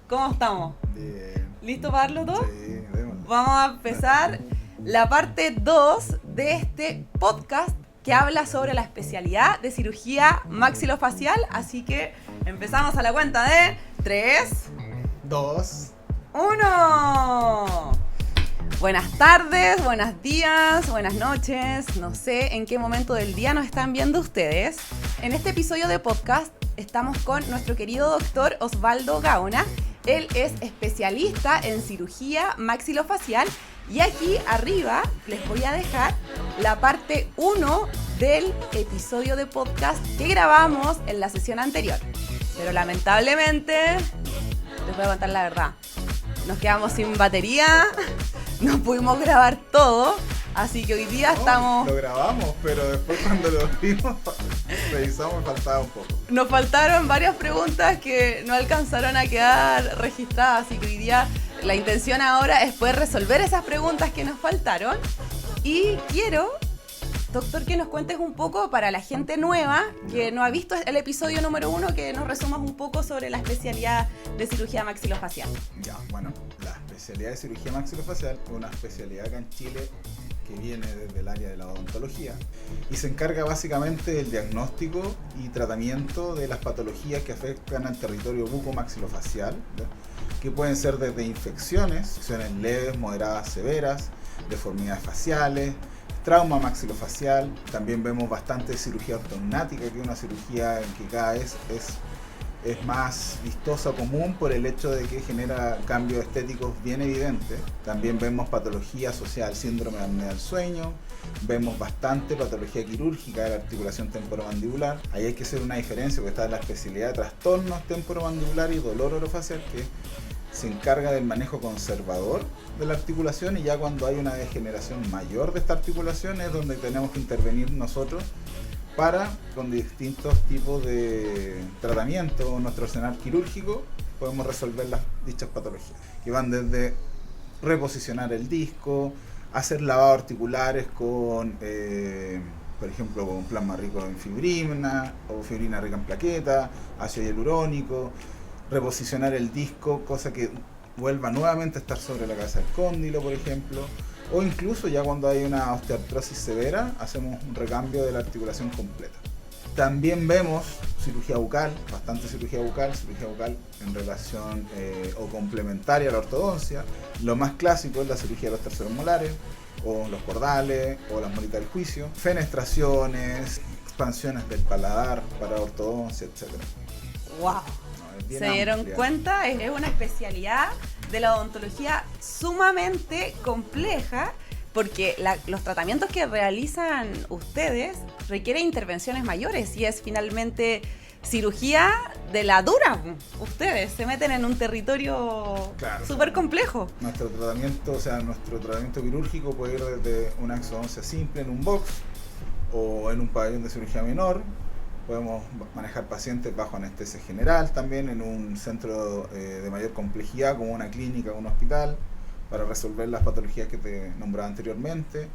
¿Cómo estamos? Bien. ¿Listo para darlo todo? Sí, démosle. Vamos a empezar la parte 2 de este podcast que habla sobre la especialidad de cirugía maxilofacial. Así que empezamos a la cuenta de 3, 2. 1. Buenas tardes, buenos días, buenas noches. No sé en qué momento del día nos están viendo ustedes. En este episodio de podcast estamos con nuestro querido doctor Osvaldo Gaona. Él es especialista en cirugía maxilofacial y aquí arriba les voy a dejar la parte 1 del episodio de podcast que grabamos en la sesión anterior. Pero lamentablemente, les voy a contar la verdad, nos quedamos sin batería, no pudimos grabar todo, así que hoy día estamos... Lo grabamos, pero después cuando lo vimos, revisamos, faltaba un poco. Nos faltaron varias preguntas que no alcanzaron a quedar registradas, así que hoy día la intención ahora es poder resolver esas preguntas que nos faltaron. Y quiero, doctor, que nos cuentes un poco para la gente nueva que no ha visto el episodio número 1, que nos resumas un poco sobre la especialidad de cirugía maxilofacial. Ya, bueno, la especialidad de cirugía maxilofacial es una especialidad acá en Chile que viene desde el área de la odontología y se encarga básicamente del diagnóstico y tratamiento de las patologías que afectan al territorio bucomaxilofacial, ¿ya? Que pueden ser desde infecciones leves, moderadas, severas, deformidades faciales, trauma maxilofacial. También vemos bastante cirugía ortognática, que es una cirugía en que cada vez es más vistosa, común, por el hecho de que genera cambios estéticos bien evidentes. También vemos patología asociada al síndrome de apnea del sueño, vemos bastante patología quirúrgica de la articulación temporomandibular. Ahí hay que hacer una diferencia, porque está la especialidad de trastornos temporomandibular y dolor orofacial, que se encarga del manejo conservador de la articulación, y ya cuando hay una degeneración mayor de esta articulación es donde tenemos que intervenir nosotros para, con distintos tipos de tratamiento, nuestro arsenal quirúrgico, podemos resolver dichas patologías, que van desde reposicionar el disco, hacer lavados articulares con, por ejemplo, con plasma rico en fibrina o fibrina rica en plaqueta, ácido hialurónico, reposicionar el disco, cosa que vuelva nuevamente a estar sobre la cabeza del cóndilo, por ejemplo. O incluso ya cuando hay una osteoartrosis severa, hacemos un recambio de la articulación completa. También vemos cirugía bucal, bastante cirugía bucal en relación o complementaria a la ortodoncia. Lo más clásico es la cirugía de los terceros molares, o los cordales, o las molitas del juicio, fenestraciones, expansiones del paladar para ortodoncia, etc. ¡Wow! ¿Se dieron cuenta? Es una especialidad de la odontología sumamente compleja, porque los tratamientos que realizan ustedes requieren intervenciones mayores y es finalmente cirugía de la dura. Ustedes se meten en un territorio súper complejo. Nuestro tratamiento quirúrgico puede ir desde una exodoncia simple en un box o en un pabellón de cirugía menor. Podemos manejar pacientes bajo anestesia general también en un centro de mayor complejidad, como una clínica o un hospital, para resolver las patologías que te nombraba anteriormente.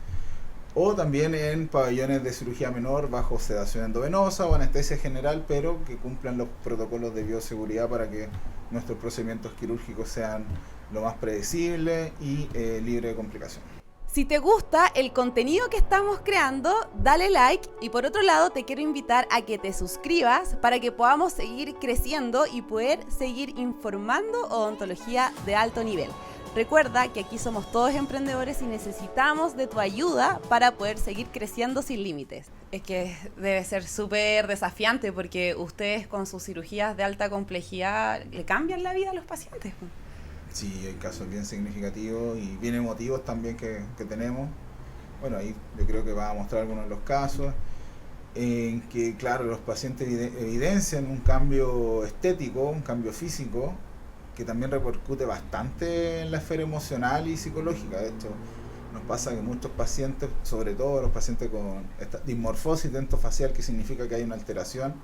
O también en pabellones de cirugía menor bajo sedación endovenosa o anestesia general, pero que cumplan los protocolos de bioseguridad para que nuestros procedimientos quirúrgicos sean lo más predecibles y libre de complicaciones. Si te gusta el contenido que estamos creando, dale like, y por otro lado te quiero invitar a que te suscribas para que podamos seguir creciendo y poder seguir informando odontología de alto nivel. Recuerda que aquí somos todos emprendedores y necesitamos de tu ayuda para poder seguir creciendo sin límites. Es que debe ser súper desafiante porque ustedes con sus cirugías de alta complejidad le cambian la vida a los pacientes. Sí, hay casos bien significativos y bien emotivos también que tenemos. Bueno, ahí yo creo que va a mostrar algunos de los casos en que, claro, los pacientes evidencian un cambio estético, un cambio físico, que también repercute bastante en la esfera emocional y psicológica. De hecho, nos pasa que muchos pacientes, sobre todo los pacientes con esta dismorfosis dentofacial, que significa que hay una alteración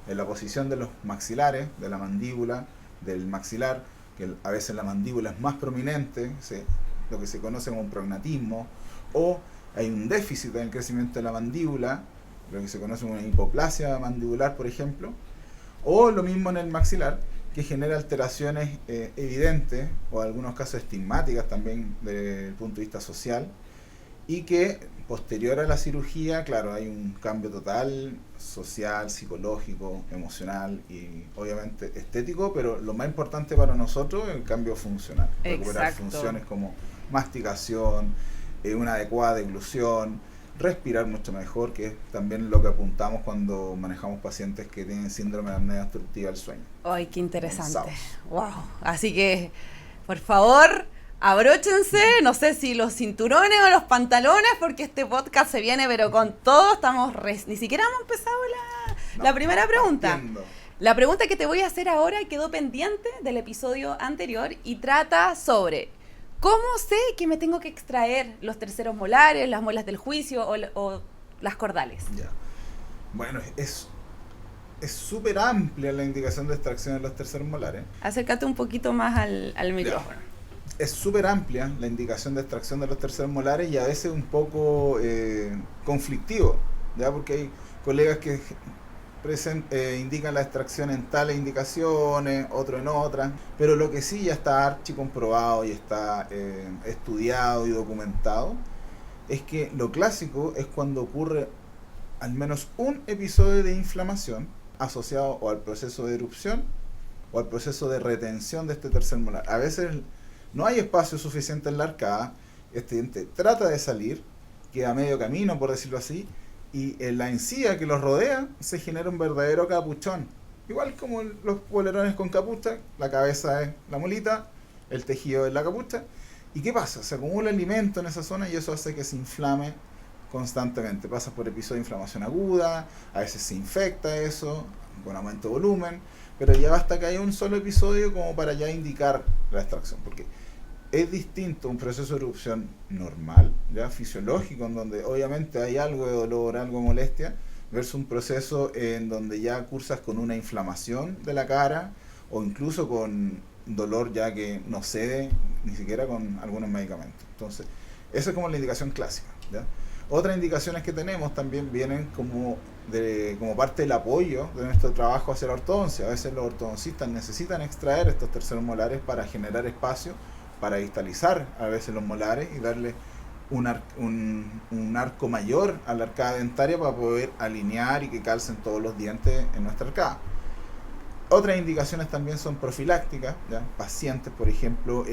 en la posición de los maxilares, de la mandíbula, del maxilar, que a veces la mandíbula es más prominente, lo que se conoce como un prognatismo, o hay un déficit en el crecimiento de la mandíbula, lo que se conoce como una hipoplasia mandibular, por ejemplo, o lo mismo en el maxilar, que genera alteraciones evidentes, o en algunos casos estigmáticas también desde el punto de vista social, y que posterior a la cirugía, claro, hay un cambio total, social, psicológico, emocional y obviamente estético, pero lo más importante para nosotros es el cambio funcional. Recuperar funciones como masticación, una adecuada deglución, respirar mucho mejor, que es también lo que apuntamos cuando manejamos pacientes que tienen síndrome de apnea obstructiva del sueño. ¡Ay, qué interesante! ¡Wow! Así que, por favor, abróchense, no sé si los cinturones o los pantalones, porque este podcast se viene, pero con todo. Ni siquiera hemos empezado la primera pregunta. Partiendo. La pregunta que te voy a hacer ahora quedó pendiente del episodio anterior y trata sobre ¿cómo sé que me tengo que extraer los terceros molares, las muelas del juicio o las cordales? Ya. Bueno, es súper amplia la indicación de extracción de los terceros molares. Acércate un poquito más al micrófono. Ya. Es súper amplia la indicación de extracción de los terceros molares y a veces un poco conflictivo, ¿ya? Porque hay colegas que indican la extracción en tales indicaciones, otro en otras, pero lo que sí ya está archicomprobado y está estudiado y documentado es que lo clásico es cuando ocurre al menos un episodio de inflamación asociado o al proceso de erupción o al proceso de retención de este tercer molar. A veces no hay espacio suficiente en la arcada, este diente trata de salir, queda a medio camino, por decirlo así, y en la encía que los rodea se genera un verdadero capuchón. Igual como los polerones con capucha, la cabeza es la molita, el tejido es la capucha. ¿Y qué pasa? Se acumula alimento en esa zona y eso hace que se inflame constantemente. Pasa por episodio de inflamación aguda, a veces se infecta eso, con aumento de volumen, pero ya basta que haya un solo episodio como para ya indicar la extracción, porque es distinto un proceso de erupción normal, ya fisiológico, en donde obviamente hay algo de dolor, algo de molestia, versus un proceso en donde ya cursas con una inflamación de la cara o incluso con dolor ya que no cede ni siquiera con algunos medicamentos. Entonces, esa es como la indicación clásica, ¿ya? Otras indicaciones que tenemos también vienen como parte del apoyo de nuestro trabajo hacia la ortodoncia. A veces los ortodoncistas necesitan extraer estos terceros molares para generar espacio, para distalizar a veces los molares y darle un arco mayor a la arcada dentaria para poder alinear y que calcen todos los dientes en nuestra arcada. Otras indicaciones también son profilácticas, ¿ya? Pacientes, por ejemplo,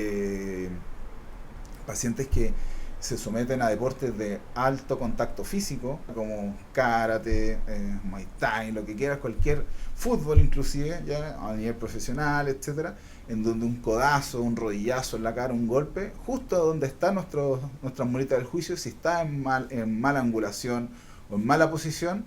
pacientes que se someten a deportes de alto contacto físico, como karate, muay thai, lo que quieras, cualquier fútbol inclusive, ya a nivel profesional, etcétera, en donde un codazo, un rodillazo en la cara, un golpe, justo donde está nuestra muelita del juicio, si está en mala angulación o en mala posición,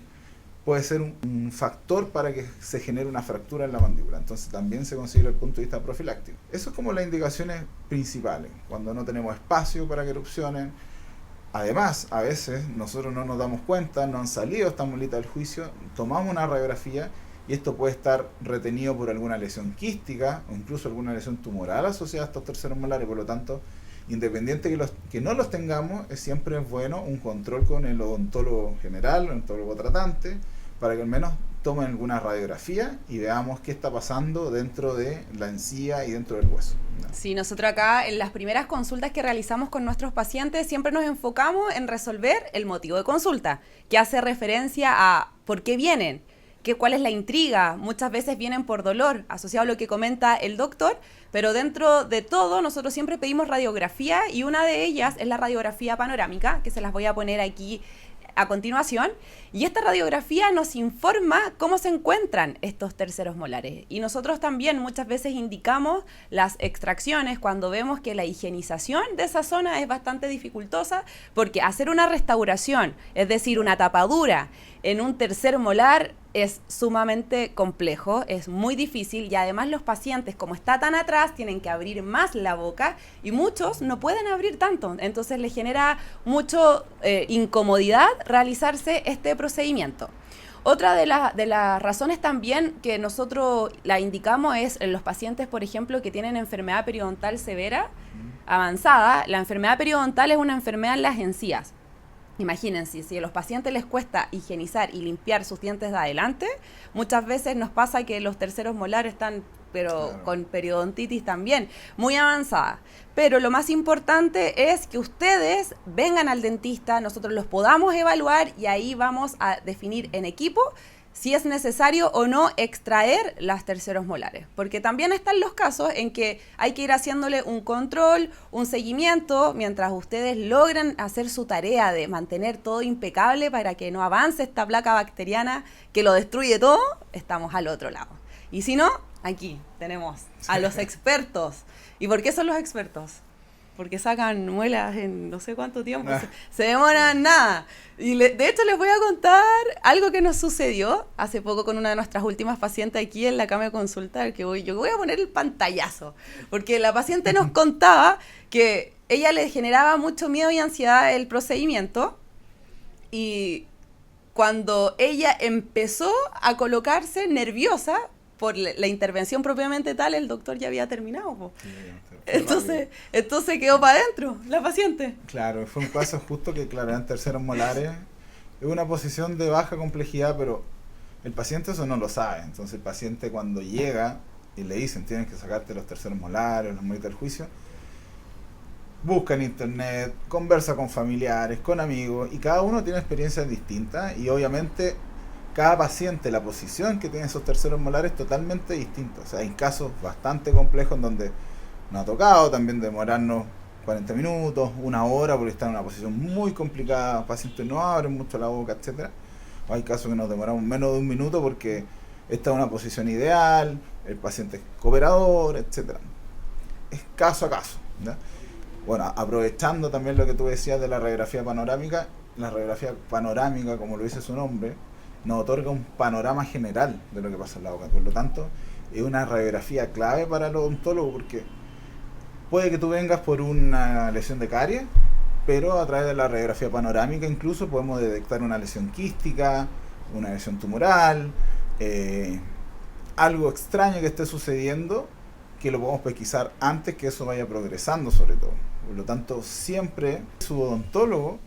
puede ser un factor para que se genere una fractura en la mandíbula. Entonces también se considera el punto de vista profiláctico. Eso es como las indicaciones principales, cuando no tenemos espacio para que erupcionen. Además, a veces nosotros no nos damos cuenta, no han salido esta muelita del juicio, tomamos una radiografía y esto puede estar retenido por alguna lesión quística o incluso alguna lesión tumoral asociada a estos terceros molares. Por lo tanto, independiente que no los tengamos, siempre es bueno un control con el odontólogo general, el odontólogo tratante, para que al menos tomen alguna radiografía y veamos qué está pasando dentro de la encía y dentro del hueso. Sí, nosotros acá en las primeras consultas que realizamos con nuestros pacientes siempre nos enfocamos en resolver el motivo de consulta, que hace referencia a por qué vienen, cuál es la intriga. Muchas veces vienen por dolor, asociado a lo que comenta el doctor, pero dentro de todo nosotros siempre pedimos radiografía y una de ellas es la radiografía panorámica, que se las voy a poner aquí a continuación, y esta radiografía nos informa cómo se encuentran estos terceros molares. Y nosotros también muchas veces indicamos las extracciones cuando vemos que la higienización de esa zona es bastante dificultosa, porque hacer una restauración, es decir, una tapadura en un tercer molar es sumamente complejo, es muy difícil y además los pacientes, como está tan atrás, tienen que abrir más la boca y muchos no pueden abrir tanto, entonces les genera mucho incomodidad realizarse este procedimiento. Otra de las razones también que nosotros la indicamos es en los pacientes, por ejemplo, que tienen enfermedad periodontal severa, avanzada. La enfermedad periodontal es una enfermedad en las encías. Imagínense, si a los pacientes les cuesta higienizar y limpiar sus dientes de adelante, muchas veces nos pasa que los terceros molares están pero Claro. con periodontitis también, muy avanzada. Pero lo más importante es que ustedes vengan al dentista, nosotros los podamos evaluar y ahí vamos a definir en equipo si es necesario o no extraer las terceros molares. Porque también están los casos en que hay que ir haciéndole un control, un seguimiento, mientras ustedes logran hacer su tarea de mantener todo impecable para que no avance esta placa bacteriana que lo destruye todo, estamos al otro lado. Y si no, aquí tenemos a los expertos. ¿Y por qué son los expertos? Porque sacan muelas en no sé cuánto tiempo, se demoran nada. Y de hecho les voy a contar algo que nos sucedió hace poco con una de nuestras últimas pacientes aquí en la cama de consulta, yo voy a poner el pantallazo, porque la paciente nos contaba que ella le generaba mucho miedo y ansiedad el procedimiento, y cuando ella empezó a colocarse nerviosa por la intervención propiamente tal, el doctor ya había terminado, po. Sí, Entonces quedó para adentro la paciente. claro, fue un caso justo que, claro, eran terceros molares. Es una posición de baja complejidad, pero el paciente eso no lo sabe. Entonces el paciente cuando llega y le dicen tienes que sacarte los terceros molares, los molitas del juicio, busca en internet, conversa con familiares, con amigos, y cada uno tiene experiencias distintas, y obviamente cada paciente, la posición que tiene esos terceros molares es totalmente distinta. O sea, hay casos bastante complejos en donde nos ha tocado también demorarnos 40 minutos, una hora, porque está en una posición muy complicada, pacientes no abren mucho la boca, etcétera. O hay casos que nos demoramos menos de un minuto porque esta es una posición ideal, el paciente es cooperador, etcétera. Es caso a caso, ¿ya? Bueno, aprovechando también lo que tú decías de la radiografía panorámica, la radiografía panorámica, como lo dice su nombre, nos otorga un panorama general de lo que pasa en la boca. Por lo tanto, es una radiografía clave para el odontólogo, porque puede que tú vengas por una lesión de caries, pero a través de la radiografía panorámica incluso podemos detectar una lesión quística, una lesión tumoral, algo extraño que esté sucediendo, que lo podemos pesquisar antes que eso vaya progresando, sobre todo. Por lo tanto, siempre su odontólogo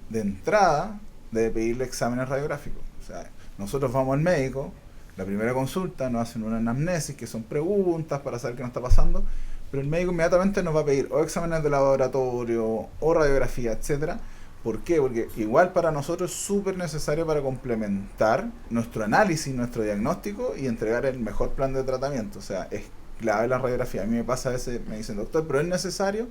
de entrada debe pedirle exámenes radiográficos. O sea, nosotros vamos al médico, la primera consulta nos hacen una anamnesis, que son preguntas para saber qué nos está pasando, pero el médico inmediatamente nos va a pedir o exámenes de laboratorio o radiografía, etcétera. ¿Por qué? Porque igual para nosotros es súper necesario para complementar nuestro análisis, nuestro diagnóstico y entregar el mejor plan de tratamiento. O sea, es clave la radiografía. A mí me pasa a veces, me dicen, doctor, ¿pero es necesario?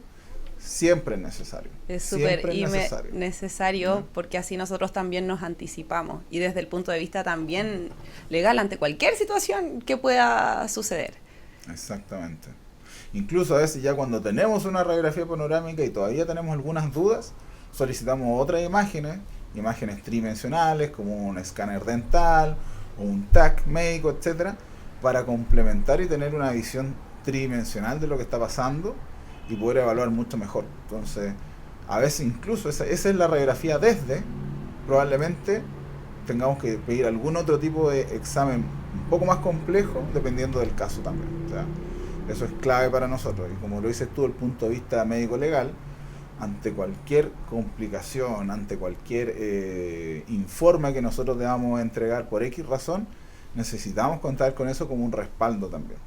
Siempre es necesario. Es súper necesario. Necesario, porque así nosotros también nos anticipamos, y desde el punto de vista también legal ante cualquier situación que pueda suceder. Exactamente. Incluso a veces ya cuando tenemos una radiografía panorámica y todavía tenemos algunas dudas, solicitamos otras imágenes tridimensionales como un escáner dental o un TAC médico, etcétera, para complementar y tener una visión tridimensional de lo que está pasando y poder evaluar mucho mejor. Entonces, a veces incluso esa es la radiografía desde, probablemente tengamos que pedir algún otro tipo de examen un poco más complejo, dependiendo del caso también. O sea, eso es clave para nosotros. Y como lo dices tú, el punto de vista médico-legal, ante cualquier complicación, ante cualquier informe que nosotros debamos entregar por X razón, necesitamos contar con eso como un respaldo también.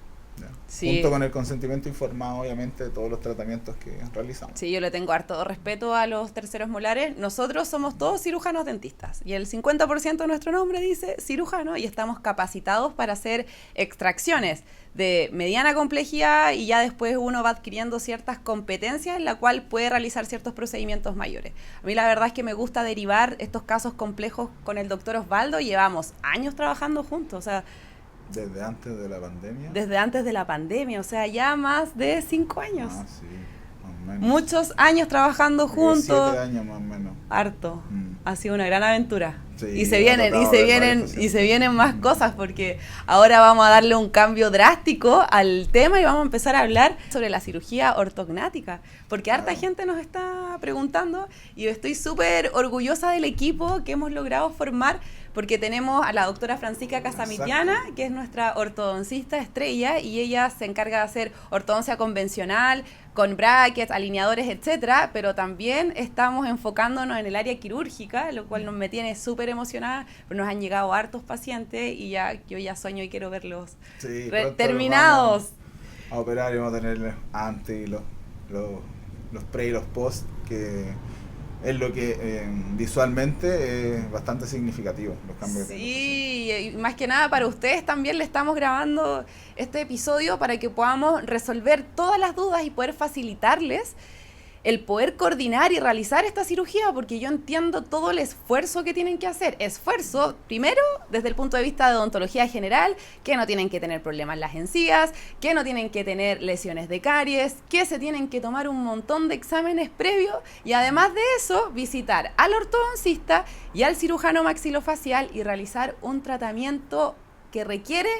Sí. Junto con el consentimiento informado, obviamente, de todos los tratamientos que realizamos. Sí, yo le tengo harto respeto a los terceros molares. Nosotros somos todos cirujanos dentistas y el 50% de nuestro nombre dice cirujano, y estamos capacitados para hacer extracciones de mediana complejidad, y ya después uno va adquiriendo ciertas competencias en la cual puede realizar ciertos procedimientos mayores. A mí la verdad es que me gusta derivar estos casos complejos con el doctor Osvaldo. Llevamos años trabajando juntos, o sea, ¿desde antes de la pandemia? Desde antes de la pandemia, o sea, ya más de 5 años. Ah, sí, más o menos. Muchos años trabajando juntos. 7 años más o menos. Harto. Ha sido una gran aventura. Sí, y se vienen más cosas, porque ahora vamos a darle un cambio drástico al tema y vamos a empezar a hablar sobre la cirugía ortognática, porque harta gente nos está preguntando, y estoy súper orgullosa del equipo que hemos logrado formar porque tenemos a la doctora Francisca Casamitiana, que es nuestra ortodoncista estrella, y ella se encarga de hacer ortodoncia convencional, con brackets, alineadores, etcétera, pero también estamos enfocándonos en el área quirúrgica, lo cual me tiene súper emocionada, pero nos han llegado hartos pacientes y yo ya sueño y quiero verlos terminados. A operar y vamos a tener antes y los pre y los post, que es lo que visualmente es bastante significativo, los cambios. Sí, y más que nada para ustedes también le estamos grabando este episodio para que podamos resolver todas las dudas y poder facilitarles el poder coordinar y realizar esta cirugía, porque yo entiendo todo el esfuerzo que tienen que hacer. Esfuerzo, primero, desde el punto de vista de odontología general, que no tienen que tener problemas en las encías, que no tienen que tener lesiones de caries, que se tienen que tomar un montón de exámenes previos y además de eso, visitar al ortodoncista y al cirujano maxilofacial y realizar un tratamiento que requiere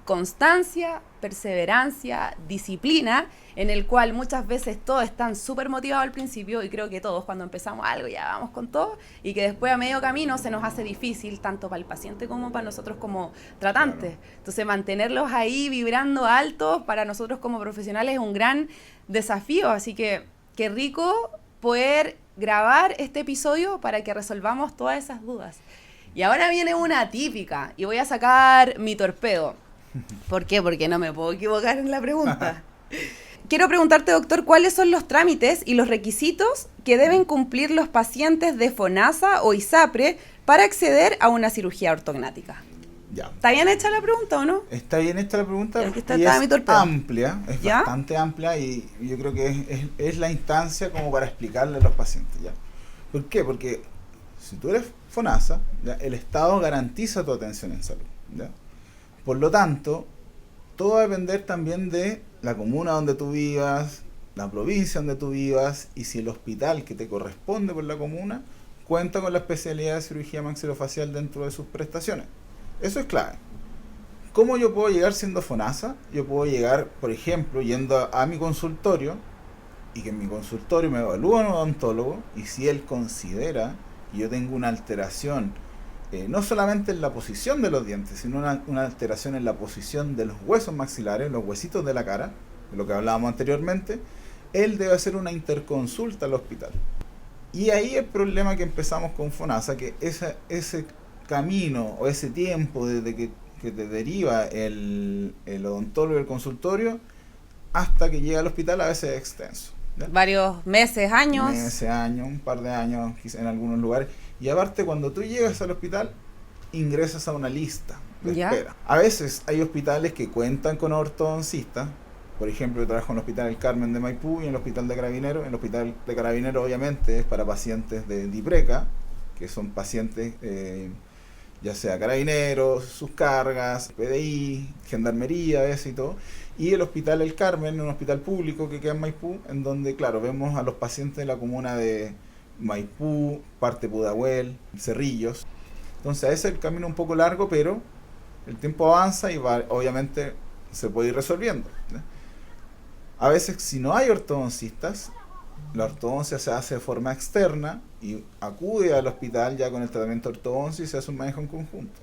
constancia, perseverancia, disciplina, en el cual muchas veces todos están súper motivados al principio y creo que todos cuando empezamos algo ya vamos con todo y que después a medio camino se nos hace difícil tanto para el paciente como para nosotros como tratantes. Claro. Entonces mantenerlos ahí vibrando altos para nosotros como profesionales es un gran desafío, así que qué rico poder grabar este episodio para que resolvamos todas esas dudas. Y ahora viene una típica y voy a sacar mi torpedo. ¿Por qué? Porque no me puedo equivocar en la pregunta. Quiero preguntarte, doctor, ¿cuáles son los trámites y los requisitos que deben cumplir los pacientes de FONASA o ISAPRE para acceder a una cirugía ortognática? Ya. ¿Está bien hecha la pregunta o no? Está bien hecha la pregunta y está es amplia, es ¿ya? Bastante amplia y yo creo que es la instancia como para explicarle a los pacientes. ¿Ya? ¿Por qué? Porque si tú eres FONASA, ¿ya? El Estado garantiza tu atención en salud. ¿Ya? Por lo tanto, todo va a depender también de la comuna donde tú vivas, la provincia donde tú vivas y si el hospital que te corresponde por la comuna cuenta con la especialidad de cirugía maxilofacial dentro de sus prestaciones. Eso es clave. ¿Cómo yo puedo llegar siendo FONASA? Yo puedo llegar, por ejemplo, yendo a mi consultorio y que en mi consultorio me evalúa un odontólogo y si él considera que yo tengo una alteración no solamente en la posición de los dientes, sino una alteración en la posición de los huesos maxilares, los huesitos de la cara, de lo que hablábamos anteriormente, él debe hacer una interconsulta al hospital. Y ahí el problema que empezamos con FONASA, que ese camino o ese tiempo desde que te deriva el odontólogo del consultorio hasta que llega al hospital a veces es extenso. ¿Ya? Varios meses, años. Un par de años quizá en algunos lugares. Y aparte, cuando tú llegas al hospital, ingresas a una lista de espera. A veces hay hospitales que cuentan con ortodoncistas. Por ejemplo, yo trabajo en el Hospital El Carmen de Maipú y en el Hospital de Carabineros. En el Hospital de Carabineros, obviamente, es para pacientes de DIPRECA, que son pacientes, ya sea carabineros, sus cargas, PDI, gendarmería, a veces y todo. Y el Hospital El Carmen, un hospital público que queda en Maipú, en donde, claro, vemos a los pacientes de la comuna de Maipú, parte Pudahuel, Cerrillos. Entonces, a veces el camino es un poco largo, pero el tiempo avanza y obviamente se puede ir resolviendo, ¿no? A veces, si no hay ortodoncistas, la ortodoncia se hace de forma externa y acude al hospital ya con el tratamiento de ortodoncia y se hace un manejo en conjunto.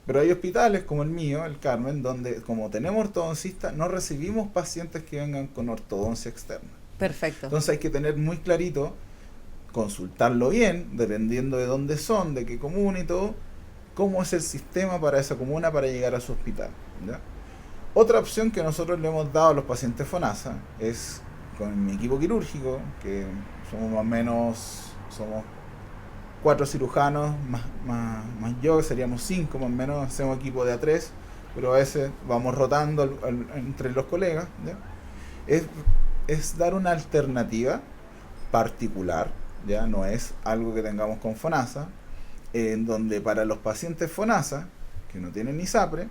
Pero hay hospitales como el mío, el Carmen, donde como tenemos ortodoncistas, no recibimos pacientes que vengan con ortodoncia externa. Perfecto. Entonces hay que tener muy clarito, consultarlo bien, dependiendo de dónde son, de qué comuna y todo, cómo es el sistema para esa comuna para llegar a su hospital, ¿ya? Otra opción que nosotros le hemos dado a los pacientes FONASA es con mi equipo quirúrgico, que somos más o menos, somos 4 cirujanos, más yo, que seríamos 5 más o menos, hacemos equipo de A3, pero a veces vamos rotando entre los colegas, ¿ya? Es dar una alternativa particular, ya no es algo que tengamos con FONASA, en donde para los pacientes FONASA, que no tienen ISAPRE,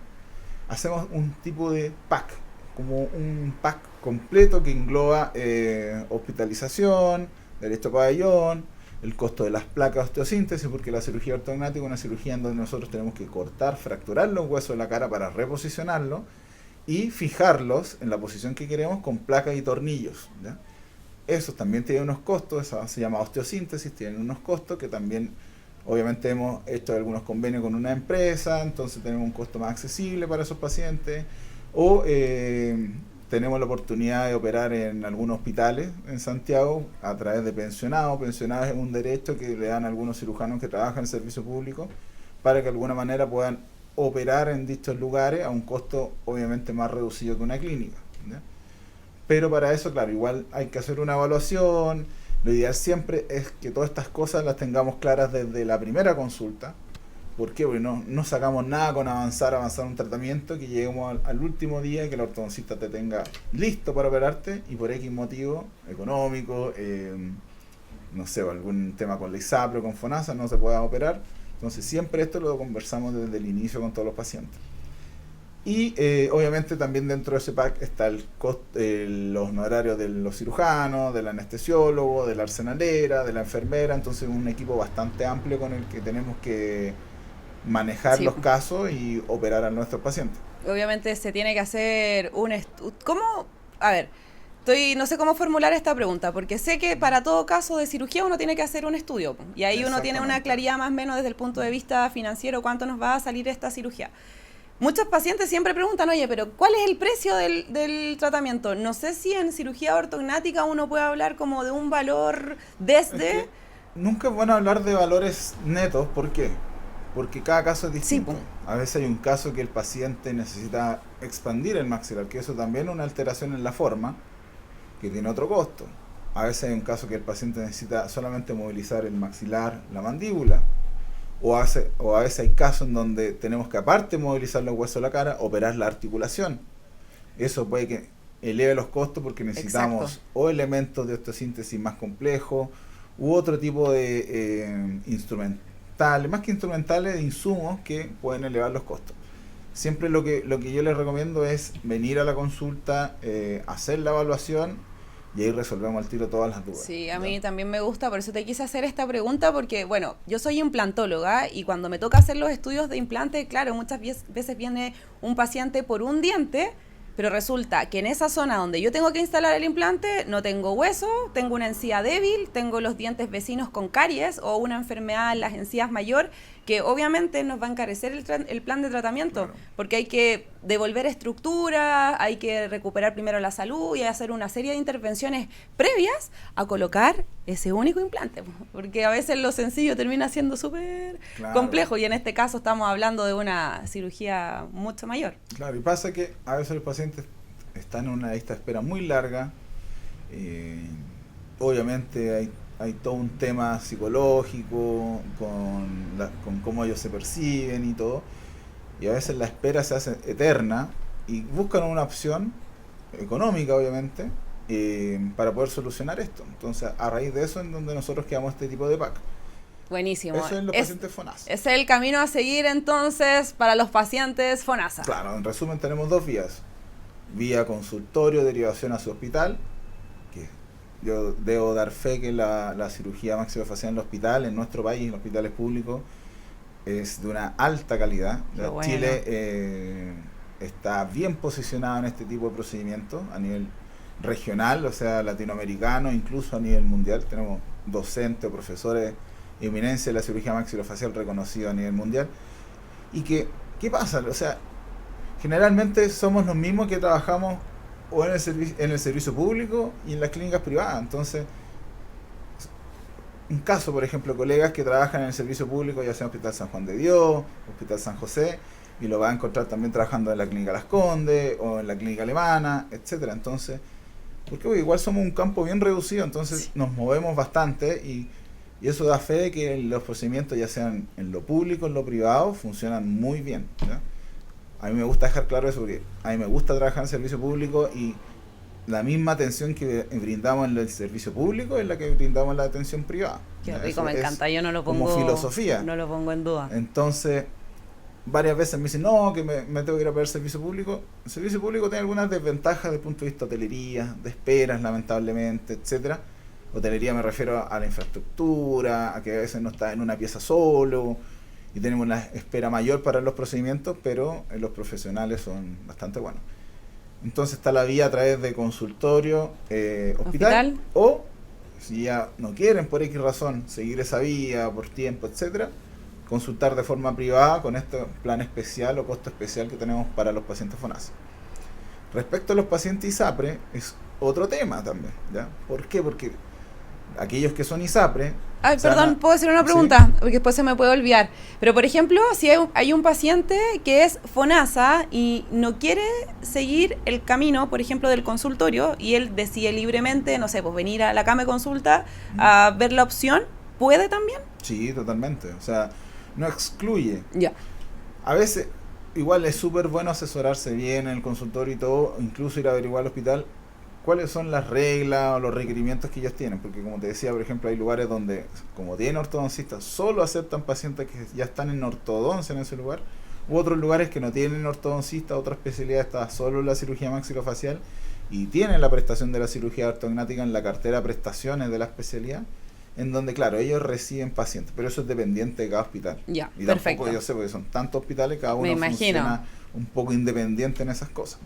hacemos un tipo de pack, como un pack completo que engloba hospitalización, derecho a pabellón, el costo de las placas de osteosíntesis, porque la cirugía ortognática es una cirugía en donde nosotros tenemos que cortar, fracturar los huesos de la cara para reposicionarlos y fijarlos en la posición que queremos con placas y tornillos, ¿ya? Eso también tiene unos costos, eso se llama osteosíntesis, tiene unos costos que también Obviamente hemos hecho algunos convenios con una empresa, entonces tenemos un costo más accesible para esos pacientes. O tenemos la oportunidad de operar en algunos hospitales en Santiago a través de pensionados. Pensionados es un derecho que le dan a algunos cirujanos que trabajan en el servicio público para que de alguna manera puedan operar en dichos lugares a un costo obviamente más reducido que una clínica, ¿ya? Pero para eso, claro, igual hay que hacer una evaluación. Lo ideal siempre es que todas estas cosas las tengamos claras desde la primera consulta. ¿Por qué? Porque no sacamos nada con avanzar un tratamiento, que lleguemos al último día, que el ortodoncista te tenga listo para operarte y por X motivo económico, no sé, algún tema con la ISAPRE o con FONASA no se pueda operar. Entonces siempre esto lo conversamos desde el inicio con todos los pacientes. Y obviamente también dentro de ese pack está los honorarios de los cirujanos, del anestesiólogo, de la arsenalera, de la enfermera. Entonces un equipo bastante amplio con el que tenemos que manejar los casos y operar a nuestros pacientes. Obviamente se tiene que hacer un estudio. ¿Cómo? A ver, no sé cómo formular esta pregunta, porque sé que para todo caso de cirugía uno tiene que hacer un estudio, y ahí uno tiene una claridad más o menos desde el punto de vista financiero cuánto nos va a salir esta cirugía. Muchos pacientes siempre preguntan, oye, pero ¿cuál es el precio del tratamiento? No sé si en cirugía ortognática uno puede hablar como de un valor desde... Nunca es bueno hablar de valores netos. ¿Por qué? Porque cada caso es distinto. Sí, a veces hay un caso que el paciente necesita expandir el maxilar, que eso también es una alteración en la forma, que tiene otro costo. A veces hay un caso que el paciente necesita solamente movilizar el maxilar, la mandíbula. O a veces hay casos en donde tenemos que, aparte de movilizar los huesos de la cara, operar la articulación. Eso puede que eleve los costos porque necesitamos o elementos de osteosíntesis más complejos u otro tipo de instrumentales, más que instrumentales, de insumos que pueden elevar los costos. Siempre lo que yo les recomiendo es venir a la consulta, hacer la evaluación, y ahí resolvemos al tiro todas las dudas. Sí, a mí también me gusta, por eso te quise hacer esta pregunta, porque, bueno, yo soy implantóloga y cuando me toca hacer los estudios de implante, claro, muchas veces viene un paciente por un diente, pero resulta que en esa zona donde yo tengo que instalar el implante no tengo hueso, tengo una encía débil, tengo los dientes vecinos con caries o una enfermedad en las encías mayor, que obviamente nos va a encarecer el plan de tratamiento, claro, porque hay que devolver estructura, hay que recuperar primero la salud y hacer una serie de intervenciones previas a colocar ese único implante, porque a veces lo sencillo termina siendo súper complejo, y en este caso estamos hablando de una cirugía mucho mayor. Claro, y pasa que a veces los pacientes están en una lista de espera muy larga, obviamente hay todo un tema psicológico con cómo ellos se perciben y todo, y a veces la espera se hace eterna y buscan una opción económica, obviamente, para poder solucionar esto. Entonces, a raíz de eso es donde nosotros creamos este tipo de pack. Buenísimo. Eso es los pacientes FONASA. Es el camino a seguir entonces para los pacientes FONASA. Claro, en resumen tenemos dos vías. Vía consultorio, derivación a su hospital, que yo debo dar fe que la cirugía maxilofacial en el hospital, en nuestro país, en los hospitales públicos, es de una alta calidad. Bueno. Chile está bien posicionado en este tipo de procedimientos a nivel regional, o sea, latinoamericano, incluso a nivel mundial. Tenemos docentes o profesores de eminencia de la cirugía maxilofacial reconocidos a nivel mundial. Y que, ¿qué pasa? O sea, generalmente somos los mismos que trabajamos o en el servicio público y en las clínicas privadas. Entonces, un caso, por ejemplo, colegas que trabajan en el servicio público, ya sea Hospital San Juan de Dios, Hospital San José, y lo va a encontrar también trabajando en la Clínica Las Condes o en la Clínica Alemana, etcétera. Entonces, porque igual somos un campo bien reducido, entonces nos movemos bastante y eso da fe de que los procedimientos, ya sean en lo público o en lo privado, funcionan muy bien, ¿ya? A mí me gusta dejar claro eso, porque a mí me gusta trabajar en servicio público y la misma atención que brindamos en el servicio público es la que brindamos en la atención privada. Qué rico, me encanta, yo no lo pongo como filosofía. No lo pongo en duda. Entonces, varias veces me dicen, no, que me tengo que ir a ver servicio público. El servicio público tiene algunas desventajas desde el punto de vista de hotelería, de esperas, lamentablemente, etcétera. Hotelería me refiero a la infraestructura, a que a veces no está en una pieza solo, y tenemos una espera mayor para los procedimientos, pero los profesionales son bastante buenos. Entonces está la vía a través de consultorio, hospital o Si ya no quieren por X razón seguir esa vía, por tiempo, etcétera, consultar de forma privada con este plan especial o costo especial que tenemos para los pacientes FONASA. Respecto a los pacientes ISAPRE, es otro tema también, ¿ya? ¿Por qué? Porque aquellos que son ISAPRE... Ay, perdón, ¿puedo hacer una pregunta? ¿Sí? Porque después se me puede olvidar. Pero, por ejemplo, si hay un paciente que es FONASA y no quiere seguir el camino, por ejemplo, del consultorio, y él decide libremente, no sé, pues venir a la cama de consulta a ver la opción, ¿puede también? Sí, totalmente. O sea, no excluye. Ya. A veces, igual es súper bueno asesorarse bien en el consultorio y todo, incluso ir a averiguar al hospital cuáles son las reglas o los requerimientos que ellos tienen, porque como te decía, por ejemplo, hay lugares donde, como tienen ortodoncistas, solo aceptan pacientes que ya están en ortodoncia en ese lugar, u otros lugares que no tienen ortodoncista, otra especialidad está solo la cirugía maxilofacial y tienen la prestación de la cirugía ortognática en la cartera de prestaciones de la especialidad, en donde, claro, ellos reciben pacientes, pero eso es dependiente de cada hospital. Ya, y perfecto. Tampoco yo sé, porque son tantos hospitales, cada uno funciona un poco independiente en esas cosas.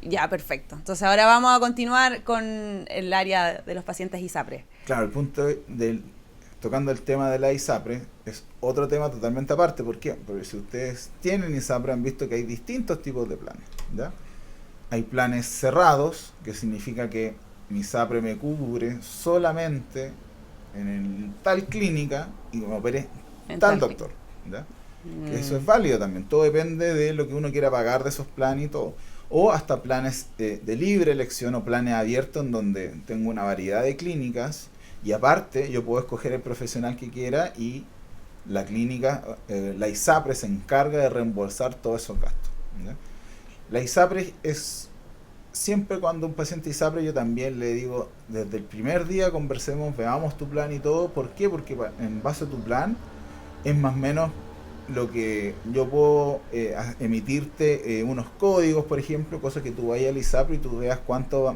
Ya, perfecto. Entonces ahora vamos a continuar con el área de los pacientes ISAPRE. Claro, el punto tocando el tema de la ISAPRE es otro tema totalmente aparte. ¿Por qué? Porque si ustedes tienen ISAPRE han visto que hay distintos tipos de planes, ¿ya? Hay planes cerrados, que significa que mi ISAPRE me cubre solamente en tal clínica y me opere tal doctor, ¿ya? Que eso es válido también, todo depende de lo que uno quiera pagar de esos planes y todo, o hasta planes de libre elección o planes abiertos en donde tengo una variedad de clínicas y aparte yo puedo escoger el profesional que quiera y la clínica, la ISAPRE se encarga de reembolsar todos esos gastos, ¿ya? La ISAPRE es siempre cuando un paciente ISAPRE yo también le digo desde el primer día conversemos, veamos tu plan y todo. ¿Por qué? Porque en base a tu plan es más o menos lo que yo puedo emitirte unos códigos, por ejemplo, cosas que tú vayas al ISAPRE y tú veas cuánto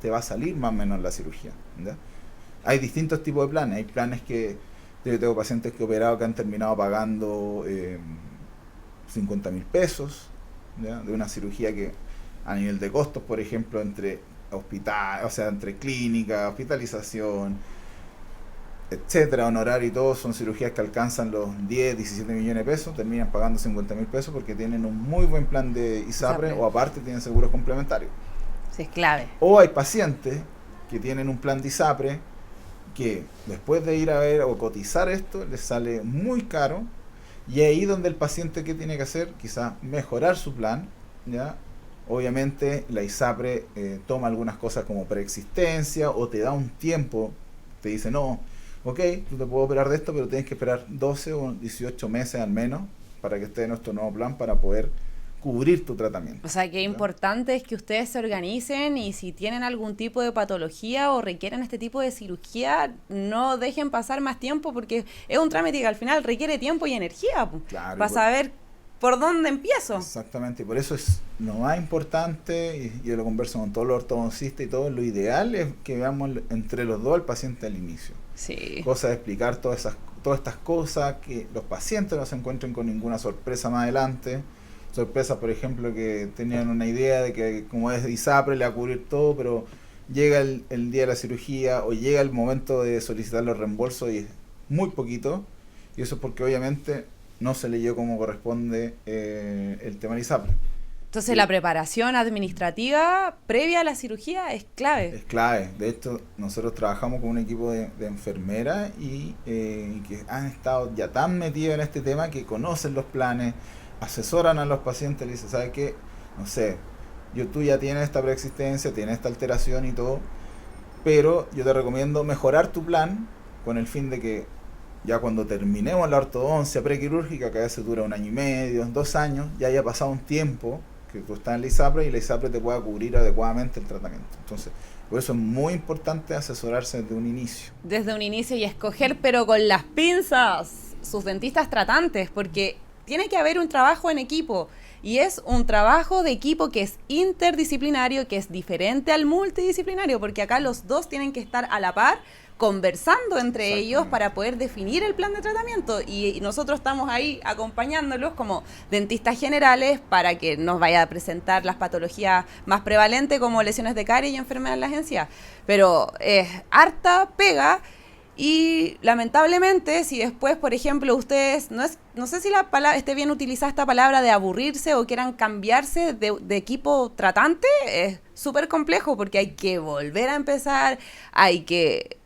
te va a salir más o menos la cirugía, ¿ya? Hay distintos tipos de planes. Hay planes que yo tengo pacientes que he operado que han terminado pagando 50.000 pesos, ¿ya? De una cirugía que a nivel de costos, por ejemplo, entre hospital, o sea, entre clínica, hospitalización, etcétera, honorario y todo, son cirugías que alcanzan los 10, 17 millones de pesos, terminan pagando 50.000 pesos porque tienen un muy buen plan de ISAPRE o aparte tienen seguros complementarios. Sí, es clave. O hay pacientes que tienen un plan de ISAPRE que después de ir a ver o cotizar esto les sale muy caro y ahí donde el paciente que tiene que hacer, quizás mejorar su plan, ¿ya? Obviamente la ISAPRE toma algunas cosas como preexistencia o te da un tiempo, te dice no, ok, tú te puedo operar de esto, pero tienes que esperar 12 o 18 meses al menos para que esté en nuestro nuevo plan para poder cubrir tu tratamiento. O sea, que importante es que ustedes se organicen y si tienen algún tipo de patología o requieren este tipo de cirugía, no dejen pasar más tiempo porque es un trámite que al final requiere tiempo y energía, claro, para saber por dónde empiezo. Exactamente, y por eso es lo más importante, y yo lo converso con todos los ortodoncistas y todo, lo ideal es que veamos entre los dos al paciente al inicio. Sí. Cosa de explicar todas estas cosas, que los pacientes no se encuentren con ninguna sorpresa más adelante. Sorpresas, por ejemplo, que tenían una idea de que como es de ISAPRE le va a cubrir todo, pero llega el día de la cirugía o llega el momento de solicitar los reembolsos y es muy poquito, y eso es porque obviamente no se leyó como corresponde el tema de ISAPRE. Entonces, la preparación administrativa previa a la cirugía es clave. Es clave. De hecho, nosotros trabajamos con un equipo de enfermeras y que han estado ya tan metidos en este tema que conocen los planes, asesoran a los pacientes, le dicen, ¿sabes qué? No sé, tú ya tienes esta preexistencia, tienes esta alteración y todo, pero yo te recomiendo mejorar tu plan con el fin de que ya cuando terminemos la ortodoncia prequirúrgica, que a veces dura 1 año y medio, 2 años, ya haya pasado un tiempo que tú estás en la ISAPRE y la ISAPRE te pueda cubrir adecuadamente el tratamiento. Entonces, por eso es muy importante asesorarse desde un inicio. Desde un inicio y escoger, pero con las pinzas, sus dentistas tratantes, porque tiene que haber un trabajo en equipo. Y es un trabajo de equipo que es interdisciplinario, que es diferente al multidisciplinario, porque acá los dos tienen que estar a la par, conversando entre ellos para poder definir el plan de tratamiento. Y nosotros estamos ahí acompañándolos como dentistas generales para que nos vaya a presentar las patologías más prevalentes como lesiones de caries y enfermedades en la agencia. Pero es harta pega. Y lamentablemente, si después, por ejemplo, ustedes, no sé si la palabra esté bien utilizada esta palabra de aburrirse o quieran cambiarse de equipo tratante, es súper complejo porque hay que volver a empezar, hay que...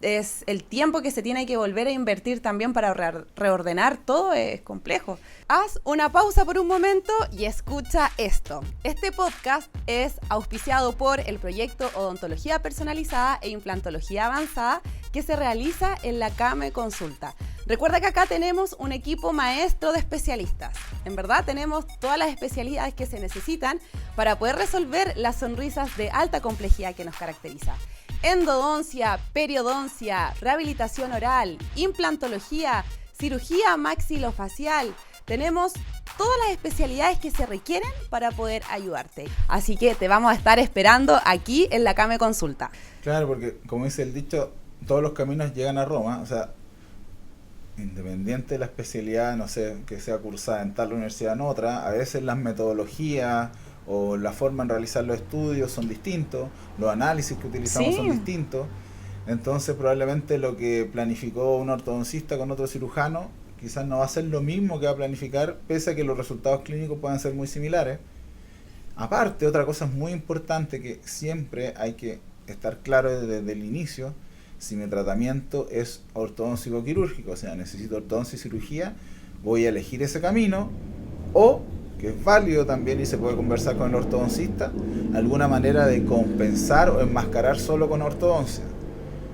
es el tiempo que se tiene que volver a invertir también para reordenar todo, es complejo. Haz una pausa por un momento y escucha esto. Este podcast es auspiciado por el proyecto Odontología Personalizada e Implantología Avanzada que se realiza en la CAME Consulta. Recuerda que acá tenemos un equipo maestro de especialistas. En verdad tenemos todas las especialidades que se necesitan para poder resolver las sonrisas de alta complejidad que nos caracteriza. Endodoncia, periodoncia, rehabilitación oral, implantología, cirugía maxilofacial. Tenemos todas las especialidades que se requieren para poder ayudarte. Así que te vamos a estar esperando aquí en la CAME Consulta. Claro, porque como dice el dicho, todos los caminos llegan a Roma. O sea, independiente de la especialidad, no sé, que sea cursada en tal universidad o en otra, a veces las metodologías o la forma en realizar los estudios son distintos, los análisis que utilizamos son distintos. Entonces probablemente lo que planificó un ortodoncista con otro cirujano quizás no va a ser lo mismo que va a planificar, pese a que los resultados clínicos puedan ser muy similares. Aparte, otra cosa muy importante que siempre hay que estar claro desde el inicio: si mi tratamiento es ortodóntico quirúrgico, o sea, necesito ortodoncia y cirugía, voy a elegir ese camino, o que es válido también y se puede conversar con el ortodoncista, alguna manera de compensar o enmascarar solo con ortodoncia.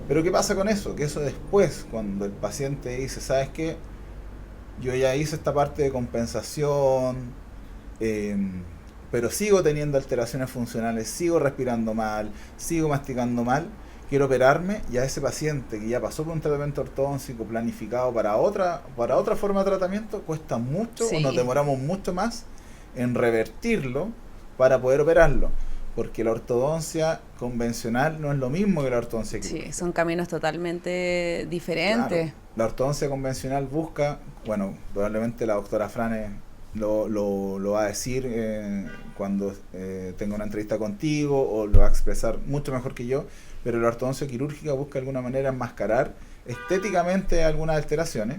Pero ¿qué pasa con eso? Que eso después, cuando el paciente dice, ¿sabes qué? Yo ya hice esta parte de compensación, pero sigo teniendo alteraciones funcionales, sigo respirando mal, sigo masticando mal, quiero operarme, y a ese paciente que ya pasó por un tratamiento ortodóntico planificado para otra forma de tratamiento, cuesta mucho, o nos demoramos mucho más en revertirlo para poder operarlo, porque la ortodoncia convencional no es lo mismo que la ortodoncia quirúrgica. Sí, son caminos totalmente diferentes. Claro, la ortodoncia convencional busca, bueno, probablemente la doctora Frane lo va a decir cuando tenga una entrevista contigo, o lo va a expresar mucho mejor que yo, pero la ortodoncia quirúrgica busca de alguna manera enmascarar estéticamente algunas alteraciones,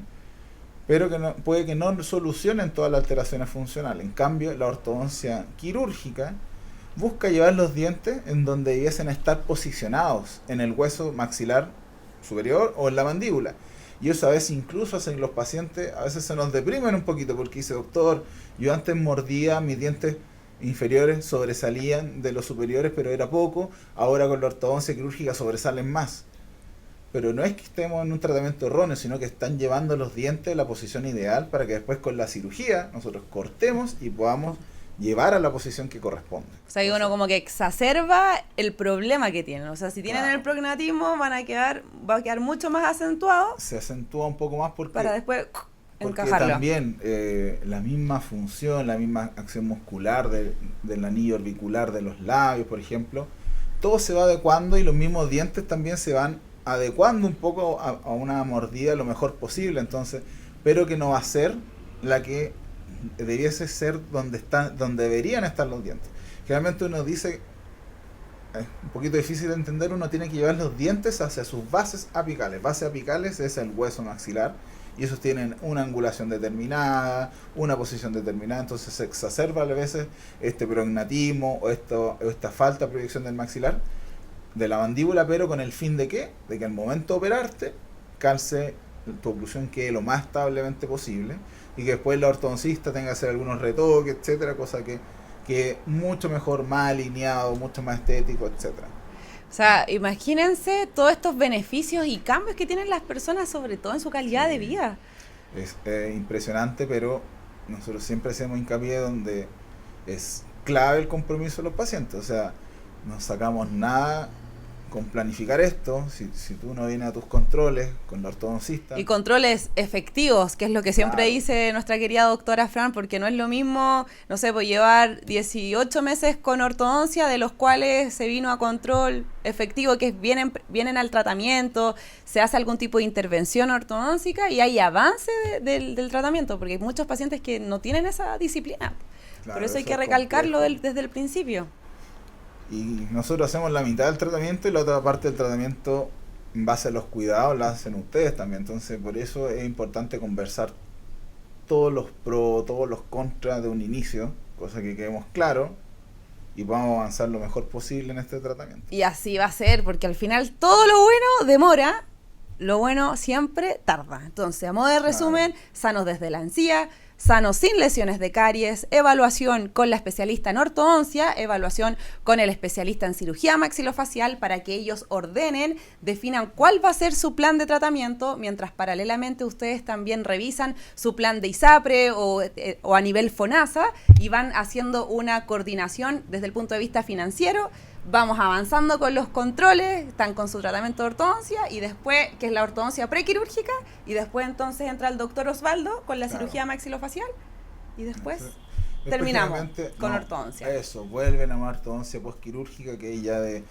pero que puede que no solucionen todas las alteraciones funcionales. En cambio, la ortodoncia quirúrgica busca llevar los dientes en donde debiesen estar posicionados, en el hueso maxilar superior o en la mandíbula. Y eso a veces incluso hace que los pacientes a veces se nos deprimen un poquito, porque dice, doctor, yo antes mordía, mis dientes inferiores sobresalían de los superiores, pero era poco, ahora con la ortodoncia quirúrgica sobresalen más. Pero no es que estemos en un tratamiento erróneo, sino que están llevando los dientes a la posición ideal para que después con la cirugía nosotros cortemos y podamos llevar a la posición que corresponde. O sea, que uno como que exacerba el problema que tienen. O sea, si tienen el prognatismo va a quedar mucho más acentuado. Se acentúa un poco más para después porque encajarlo. También la misma función, la misma acción muscular del anillo orbicular de los labios, por ejemplo, todo se va adecuando, y los mismos dientes también se van adecuando un poco a una mordida lo mejor posible. Entonces, pero que no va a ser la que debiese ser donde deberían estar los dientes. Generalmente uno dice, es un poquito difícil de entender, uno tiene que llevar los dientes hacia sus bases apicales. Bases apicales es el hueso maxilar, y esos tienen una angulación determinada, una posición determinada, entonces se exacerba a veces este prognatismo o esta falta de proyección del maxilar, de la mandíbula, pero con el fin de ¿qué? De que al momento de operarte calce tu oclusión quede lo más establemente posible, y que después la ortodoncista tenga que hacer algunos retoques, etcétera, cosa que mucho mejor, más alineado, mucho más estético, etcétera. O sea, imagínense todos estos beneficios y cambios que tienen las personas, sobre todo en su calidad de vida. Es impresionante, pero nosotros siempre hacemos hincapié donde es clave el compromiso de los pacientes. O sea, no sacamos nada con planificar esto, si tú no vienes a tus controles con la ortodoncista. Y controles efectivos, que es lo que siempre Claro. dice nuestra querida doctora Fran, porque no es lo mismo, no sé, pues llevar 18 meses con ortodoncia, de los cuales se vino a control efectivo, que vienen al tratamiento, se hace algún tipo de intervención ortodóntica y hay avance del tratamiento, porque hay muchos pacientes que no tienen esa disciplina. Claro, Por eso hay que es recalcarlo complejo. desde el principio. Y nosotros hacemos la mitad del tratamiento y la otra parte del tratamiento en base a los cuidados la hacen ustedes también. Entonces por eso es importante conversar todos los pros, todos los contras de un inicio, cosa que quedemos claros y podamos avanzar lo mejor posible en este tratamiento. Y así va a ser, porque al final todo lo bueno demora, lo bueno siempre tarda. Entonces, a modo de resumen, sanos desde la encía, sanos sin lesiones de caries, evaluación con la especialista en ortodoncia, evaluación con el especialista en cirugía maxilofacial para que ellos ordenen, definan cuál va a ser su plan de tratamiento, mientras paralelamente ustedes también revisan su plan de ISAPRE o a nivel FONASA y van haciendo una coordinación desde el punto de vista financiero. Vamos avanzando con los controles, están con su tratamiento de ortodoncia y después, que es la ortodoncia prequirúrgica, y después entonces entra el doctor Osvaldo con la cirugía maxilofacial y después terminamos con ortodoncia. Eso, vuelven a una ortodoncia postquirúrgica que ya de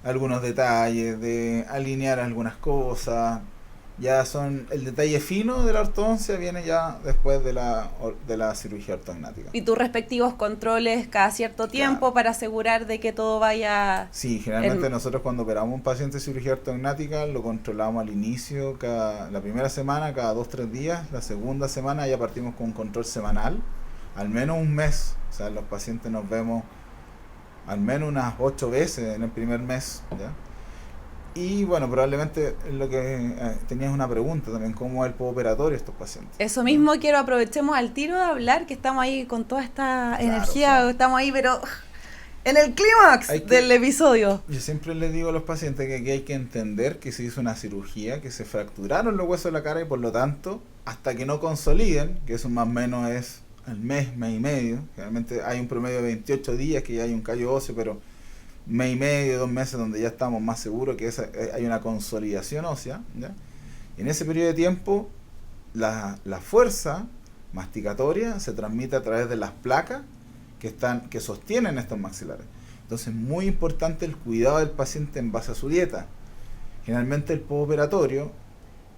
algunos detalles, de alinear algunas cosas, ya son el detalle fino de la ortodoncia viene ya después de la cirugía ortognática. Y tus respectivos controles cada cierto tiempo para asegurar de que todo vaya... Sí, generalmente nosotros cuando operamos un paciente de cirugía ortognática lo controlamos al inicio, la primera semana, cada 2-3 días, la segunda semana ya partimos con un control semanal, al menos un mes, o sea, los pacientes nos vemos al menos unas 8 veces en el primer mes, ¿ya? Y bueno, probablemente lo que tenías una pregunta también, ¿cómo es el postoperatorio de estos pacientes? Eso mismo quiero, aprovechemos al tiro de hablar, que estamos ahí con toda esta energía, claro. estamos ahí, pero en el clímax del episodio. Yo siempre les digo a los pacientes que aquí hay que entender que se hizo una cirugía, que se fracturaron los huesos de la cara y por lo tanto, hasta que no consoliden, que eso más o menos es al mes y medio, generalmente hay un promedio de 28 días que ya hay un callo óseo, pero mes y medio, 2 meses donde ya estamos más seguros que hay una consolidación ósea, ¿ya? En ese periodo de tiempo la fuerza masticatoria se transmite a través de las placas que sostienen estos maxilares. Entonces muy importante el cuidado del paciente en base a su dieta. Generalmente el postoperatorio,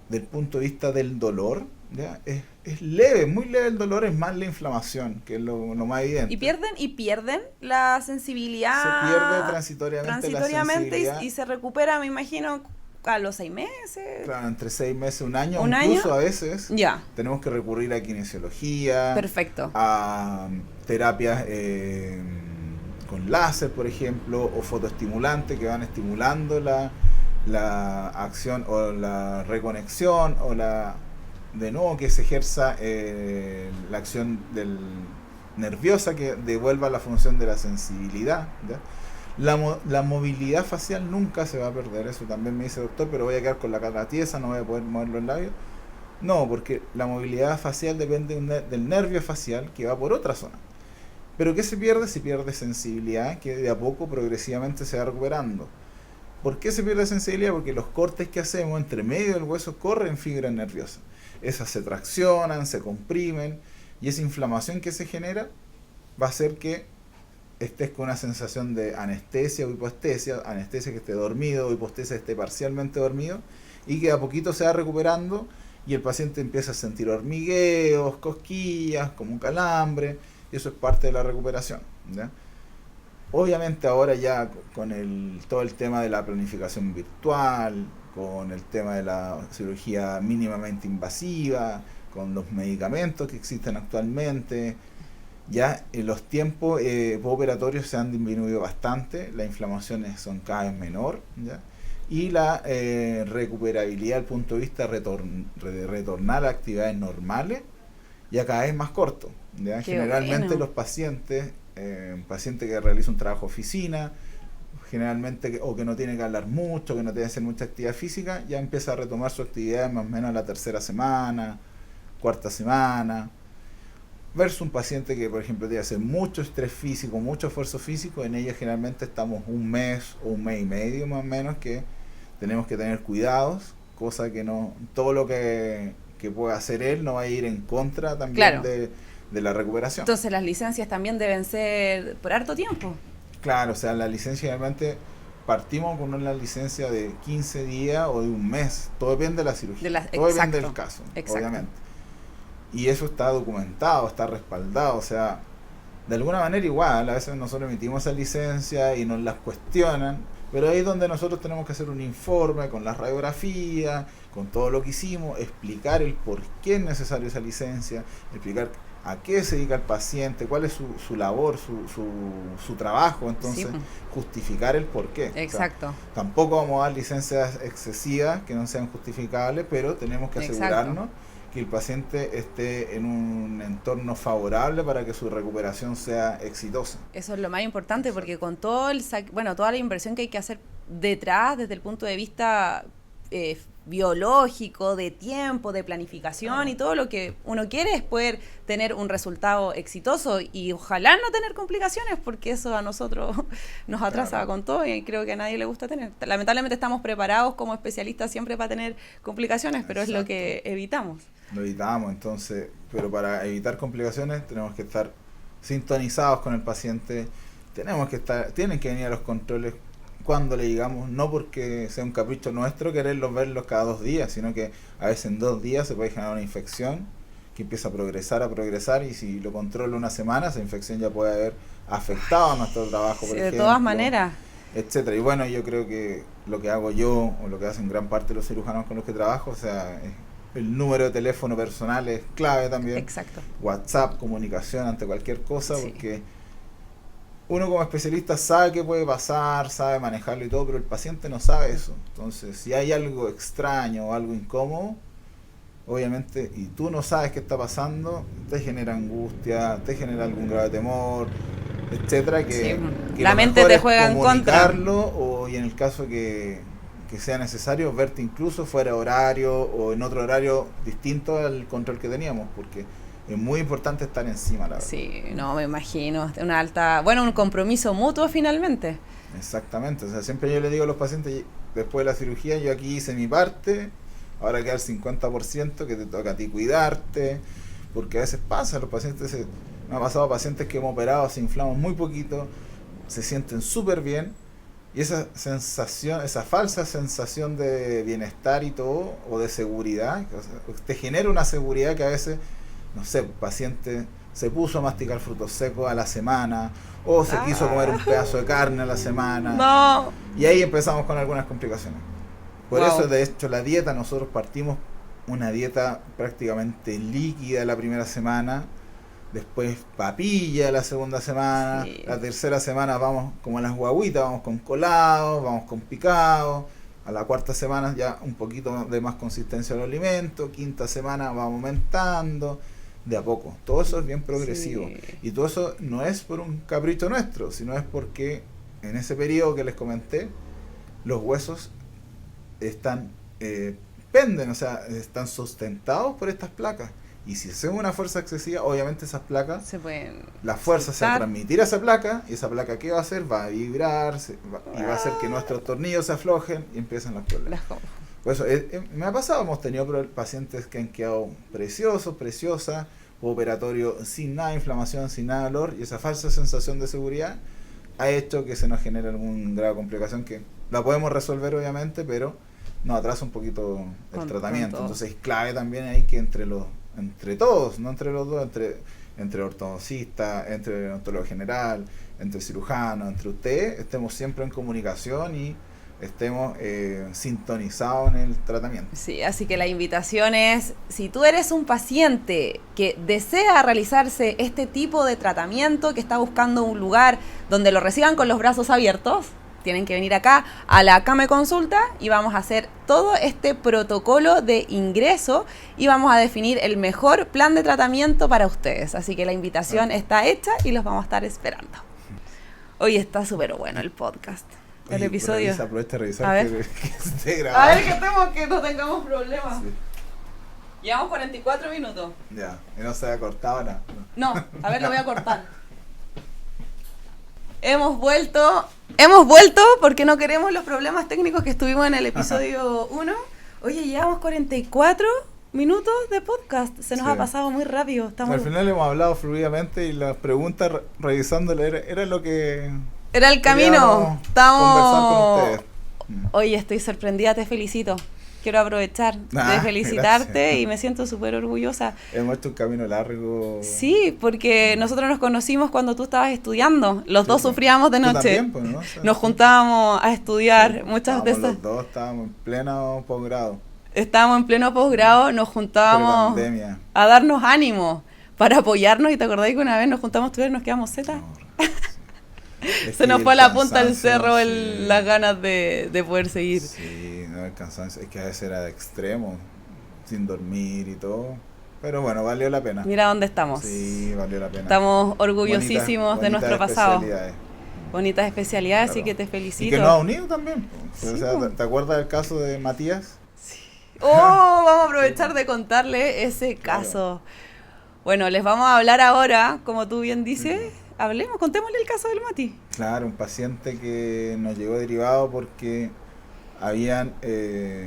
del punto de vista del dolor, ¿ya? Es leve, muy leve el dolor, es más la inflamación, que es lo más evidente. Y pierden la sensibilidad. Se pierde transitoriamente la sensibilidad. Y se recupera, me imagino, a los 6 meses. Claro, entre 6 meses, un año, ¿Un incluso año? A veces Ya. tenemos que recurrir a kinesiología, Perfecto. a terapias con láser, por ejemplo, o fotoestimulantes que van estimulando la acción o la reconexión o de nuevo que se ejerza la acción nerviosa que devuelva la función de la sensibilidad, ¿ya? La movilidad facial nunca se va a perder, eso también me dice el doctor, pero voy a quedar con la cara tiesa, no voy a poder mover los labios. No, porque la movilidad facial depende del nervio facial que va por otra zona. Pero ¿qué se pierde? Se pierde sensibilidad que de a poco progresivamente se va recuperando. ¿Por qué se pierde sensibilidad? Porque los cortes que hacemos entre medio del hueso corren fibras nerviosas. Esas se traccionan, se comprimen y esa inflamación que se genera va a hacer que estés con una sensación de anestesia o hipoestesia, anestesia que esté dormido o hipoestesia que esté parcialmente dormido y que a poquito se va recuperando y el paciente empieza a sentir hormigueos, cosquillas, como un calambre, y eso es parte de la recuperación, ¿ya? Obviamente ahora ya con todo el tema de la planificación virtual, con el tema de la cirugía mínimamente invasiva, con los medicamentos que existen actualmente, ya los tiempos postoperatorios se han disminuido bastante, las inflamaciones son cada vez menor, ¿ya? Y la recuperabilidad desde el punto de vista de retornar a actividades normales ya cada vez más corto, ¿ya? Generalmente bueno. Los pacientes que realiza un trabajo oficina, generalmente o que no tiene que hablar mucho, que no tiene que hacer mucha actividad física, ya empieza a retomar su actividad más o menos la tercera semana, cuarta semana. versus un paciente que, por ejemplo, tiene que hacer mucho estrés físico, mucho esfuerzo físico. En ella generalmente estamos un mes o un mes y medio más o menos, que tenemos que tener cuidados, cosa que no, todo lo que pueda hacer él no va a ir en contra también de la recuperación. Entonces las licencias también deben ser por harto tiempo. Claro, o sea, la licencia realmente partimos con una licencia de 15 días o de un mes, todo depende de la cirugía, todo depende del caso, obviamente. Y eso está documentado, está respaldado, o sea, de alguna manera igual, a veces nosotros emitimos esa licencia y nos las cuestionan, pero ahí es donde nosotros tenemos que hacer un informe con las radiografías, con todo lo que hicimos, explicar el por qué es necesaria esa licencia, explicar a qué se dedica el paciente, cuál es su labor, su trabajo, entonces justificar el por qué. Exacto. O sea, tampoco vamos a dar licencias excesivas que no sean justificables, pero tenemos que asegurarnos que el paciente esté en un entorno favorable para que su recuperación sea exitosa. Eso es lo más importante, porque con todo toda la inversión que hay que hacer detrás, desde el punto de vista biológico, de tiempo, de planificación y todo lo que uno quiere es poder tener un resultado exitoso y ojalá no tener complicaciones, porque eso a nosotros nos atrasa con todo y creo que a nadie le gusta tener. Lamentablemente estamos preparados como especialistas siempre para tener complicaciones, pero es lo que evitamos. Lo evitamos, entonces, pero para evitar complicaciones tenemos que estar sintonizados con el paciente, tienen que venir a los controles cuando le digamos, no porque sea un capricho nuestro quererlos verlos cada 2 días, sino que a veces en 2 días se puede generar una infección que empieza a progresar y si lo controla una semana, esa infección ya puede haber afectado a nuestro trabajo, por ejemplo. De todas maneras. Etcétera. Y bueno, yo creo que lo que hago yo, o lo que hacen gran parte de los cirujanos con los que trabajo, o sea, el número de teléfono personal es clave también. Exacto. WhatsApp, comunicación ante cualquier cosa, porque uno como especialista sabe qué puede pasar, sabe manejarlo y todo, pero el paciente no sabe eso. Entonces, si hay algo extraño o algo incómodo, obviamente, y tú no sabes qué está pasando, te genera angustia, te genera algún grave temor, etcétera, que la mente te juega en contra. O, y en el caso que sea necesario, verte incluso fuera de horario o en otro horario distinto al control que teníamos, porque es muy importante estar encima, la verdad. Sí, no, me imagino, un compromiso mutuo finalmente. Exactamente, o sea, siempre yo le digo a los pacientes, después de la cirugía, yo aquí hice mi parte, ahora queda el 50% que te toca a ti cuidarte, porque a veces pasa, los pacientes, me ha pasado pacientes que hemos operado, se inflaman muy poquito, se sienten súper bien, y esa sensación, esa falsa sensación de bienestar y todo, o de seguridad, o sea, te genera una seguridad que a veces, no sé, el paciente se puso a masticar frutos secos a la semana, o se quiso comer un pedazo de carne a la semana, no. Y ahí empezamos con algunas complicaciones. Por eso, de hecho, la dieta, nosotros partimos una dieta prácticamente líquida la primera semana, después papilla la segunda semana, la tercera semana vamos como las guaguitas, vamos con colados, vamos con picados, a la cuarta semana ya un poquito de más consistencia del alimento, quinta semana vamos aumentando, de a poco. Todo eso es bien progresivo. Y todo eso no es por un capricho nuestro, sino es porque en ese periodo que les comenté, los huesos están penden, o sea, están sustentados por estas placas. Y si hacemos una fuerza excesiva, obviamente esas placas, la fuerza se va a transmitir a esa placa, y esa placa, ¿qué va a hacer? Va a vibrar, y va a hacer que nuestros tornillos se aflojen y empiezan los problemas. Por eso, me ha pasado, hemos tenido pacientes que han quedado preciosos, preciosas, operatorio sin nada de inflamación, sin nada de dolor, y esa falsa sensación de seguridad ha hecho que se nos genere alguna grave complicación que la podemos resolver obviamente, pero nos atrasa un poquito el tratamiento. Entonces es clave también ahí que entre todos, no entre los dos, entre ortodoncistas, entre el odontólogo general, entre el cirujano, entre ustedes, estemos siempre en comunicación y estemos sintonizados en el tratamiento. Sí, así que la invitación es, si tú eres un paciente que desea realizarse este tipo de tratamiento, que está buscando un lugar donde lo reciban con los brazos abiertos, tienen que venir acá a la Came Consulta y vamos a hacer todo este protocolo de ingreso y vamos a definir el mejor plan de tratamiento para ustedes. Así que la invitación está hecha y los vamos a estar esperando. Hoy está súper bueno el podcast. El episodio. Aprovecha a revisar que esté grabado. A ver, que no tengamos problemas. Sí. Llevamos 44 minutos. Ya, y no se ha cortado nada. No, a ver, lo voy a cortar. Hemos vuelto porque no queremos los problemas técnicos que estuvimos en el episodio 1. Oye, llevamos 44 minutos de podcast. Se nos ha pasado muy rápido. Al final hemos hablado fluidamente y las preguntas, revisándole, era lo que... Era el camino. Conversar con ustedes. Oye, estoy sorprendida, te felicito. Quiero aprovechar de felicitarte gracias. Y me siento súper orgullosa. Hemos hecho un camino largo. Sí, porque nosotros nos conocimos cuando tú estabas estudiando. Los dos sufríamos de noche. También, pues, ¿no? O sea, nos juntábamos a estudiar. Muchas de esas. Los dos estábamos en pleno posgrado. Estábamos en pleno posgrado, nos juntábamos a darnos ánimo para apoyarnos. Y te acordás que una vez nos juntamos a estudiar y nos quedamos zetas. Se nos fue a la punta del cerro las ganas de poder seguir. Sí, no, el cansancio, es que a veces era de extremo, sin dormir y todo. Pero bueno, valió la pena. Mira dónde estamos. Sí, valió la pena. Estamos orgullosísimos de nuestro pasado. Bonitas especialidades, claro. Así que te felicito. Y que nos ha unido también. Sí, o sea, ¿te acuerdas del caso de Matías? Sí. Vamos a aprovechar de contarle ese caso. Bueno, les vamos a hablar ahora, como tú bien dices. Contémosle el caso del Mati. Claro, un paciente que nos llegó derivado porque habían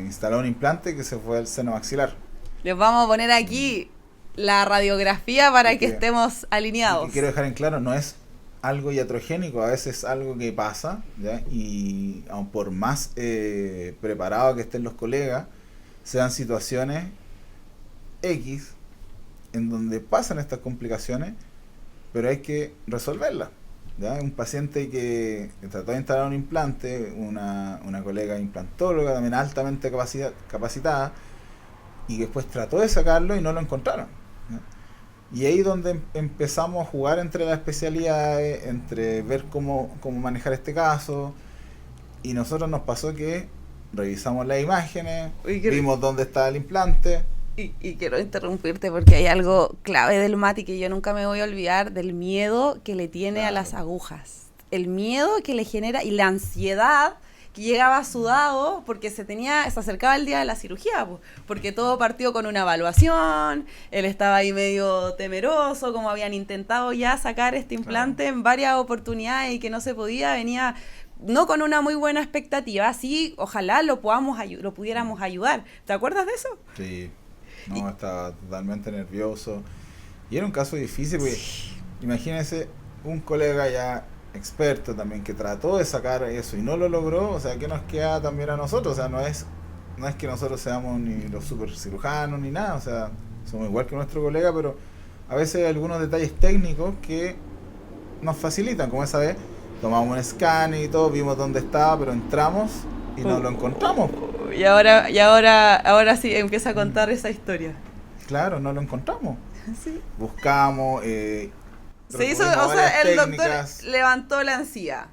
instalado un implante que se fue al seno maxilar. Les vamos a poner aquí la radiografía para que estemos alineados. Y quiero dejar en claro, no es algo iatrogénico, a veces es algo que pasa, ¿ya? Y aun por más preparados que estén los colegas, sean situaciones X en donde pasan estas complicaciones, pero hay que resolverla. ¿Ya? Un paciente que trató de instalar un implante, una colega implantóloga también altamente capacitada, y que después trató de sacarlo y no lo encontraron. ¿Ya? Y ahí donde empezamos a jugar entre las especialidades, entre ver cómo manejar este caso, y nosotros nos pasó que revisamos las imágenes, vimos dónde estaba el implante. Y quiero interrumpirte porque hay algo clave del Mati que yo nunca me voy a olvidar, del miedo que le tiene a las agujas. El miedo que le genera y la ansiedad que llegaba sudado porque se acercaba el día de la cirugía, porque todo partió con una evaluación, él estaba ahí medio temeroso, como habían intentado ya sacar este implante en varias oportunidades y que no se podía, venía no con una muy buena expectativa, sí, ojalá lo pudiéramos ayudar. ¿Te acuerdas de eso? Sí. No, estaba totalmente nervioso. Y era un caso difícil, porque imagínense un colega ya experto también que trató de sacar eso y no lo logró. O sea, ¿qué nos queda también a nosotros? O sea, no es que nosotros seamos ni los super cirujanos ni nada. O sea, somos igual que nuestro colega, pero a veces hay algunos detalles técnicos que nos facilitan. Como esa vez, tomamos un scan y todo, vimos dónde estaba, pero entramos y no lo encontramos. Y ahora sí empieza a contar esa historia. Claro, no lo encontramos. Sí. Buscamos. Se hizo, o sea, el doctor levantó la encía,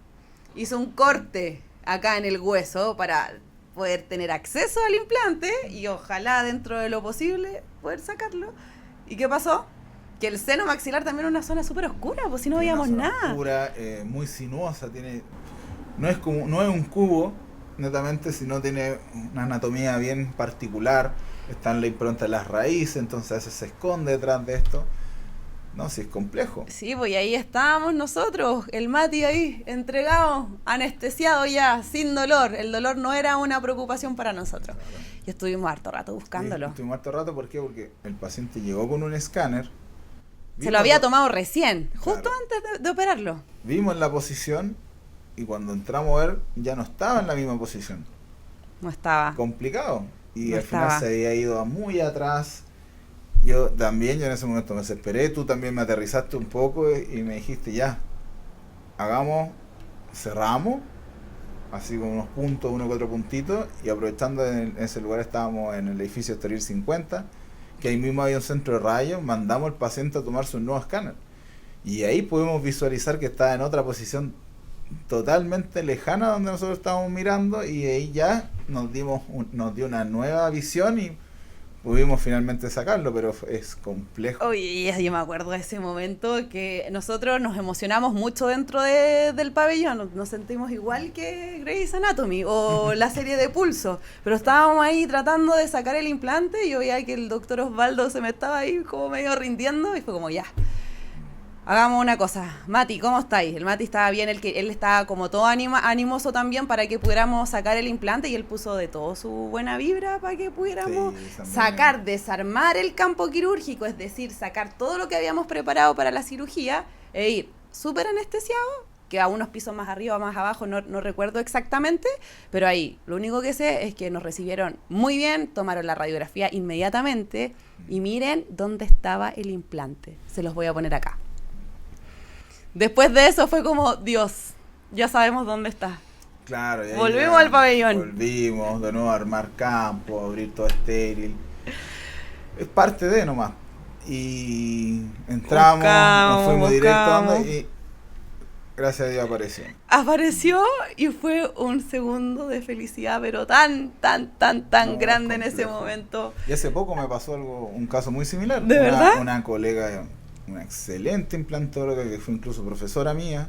hizo un corte acá en el hueso para poder tener acceso al implante y ojalá dentro de lo posible poder sacarlo. ¿Y qué pasó? Que el seno maxilar también es una zona súper oscura, pues si no veíamos nada. Oscura, muy sinuosa, no es un cubo netamente, sino tiene una anatomía bien particular. Está en la impronta de las raíces, entonces a veces se esconde detrás de esto. No, sí es complejo. Sí, pues y ahí estábamos nosotros, el Mati ahí, entregado, anestesiado ya, sin dolor. El dolor no era una preocupación para nosotros. Claro. Y estuvimos harto rato buscándolo. Estuvimos harto rato, ¿por qué? Porque el paciente llegó con un escáner. Se lo había tomado recién, justo antes de operarlo. Vimos la posición y cuando entramos a ver ya no estaba en la misma posición. No estaba. Complicado. Y no al estaba. Final se había ido muy atrás. Yo en ese momento me desesperé, tú también me aterrizaste un poco y me dijiste ya, cerramos, así con unos puntos, 1 o 4 puntitos, y aprovechando en ese lugar estábamos en el edificio Estoril 50, que ahí mismo había un centro de rayos, mandamos al paciente a tomarse un nuevo escáner. Y ahí pudimos visualizar que estaba en otra posición totalmente lejana donde nosotros estábamos mirando, y ahí ya nos dio una nueva visión y pudimos finalmente sacarlo, pero es complejo. Oye, yo me acuerdo de ese momento que nosotros nos emocionamos mucho dentro del pabellón, nos sentimos igual que Grey's Anatomy o la serie de Pulso, pero estábamos ahí tratando de sacar el implante y yo veía que el doctor Osvaldo se me estaba ahí como medio rindiendo y fue como ya. Hagamos una cosa. Mati, ¿cómo estáis? El Mati estaba bien, él estaba como todo animoso también para que pudiéramos sacar el implante y él puso de todo su buena vibra para que pudiéramos sacar, desarmar el campo quirúrgico, es decir, sacar todo lo que habíamos preparado para la cirugía e ir súper anestesiado, que a unos pisos más arriba, más abajo, no recuerdo exactamente, pero ahí lo único que sé es que nos recibieron muy bien, tomaron la radiografía inmediatamente y miren dónde estaba el implante. Se los voy a poner acá. Después de eso fue como, Dios, ya sabemos dónde está. Claro, y ahí volvimos al pabellón. Volvimos de nuevo a armar campo, a abrir todo estéril. Es parte de nomás. Y entramos, nos fuimos directo a donde y gracias a Dios apareció. Apareció y fue un segundo de felicidad, pero tan grande en ese momento. Y hace poco me pasó un caso muy similar. ¿De verdad? Una colega, una excelente implantóloga que fue incluso profesora mía,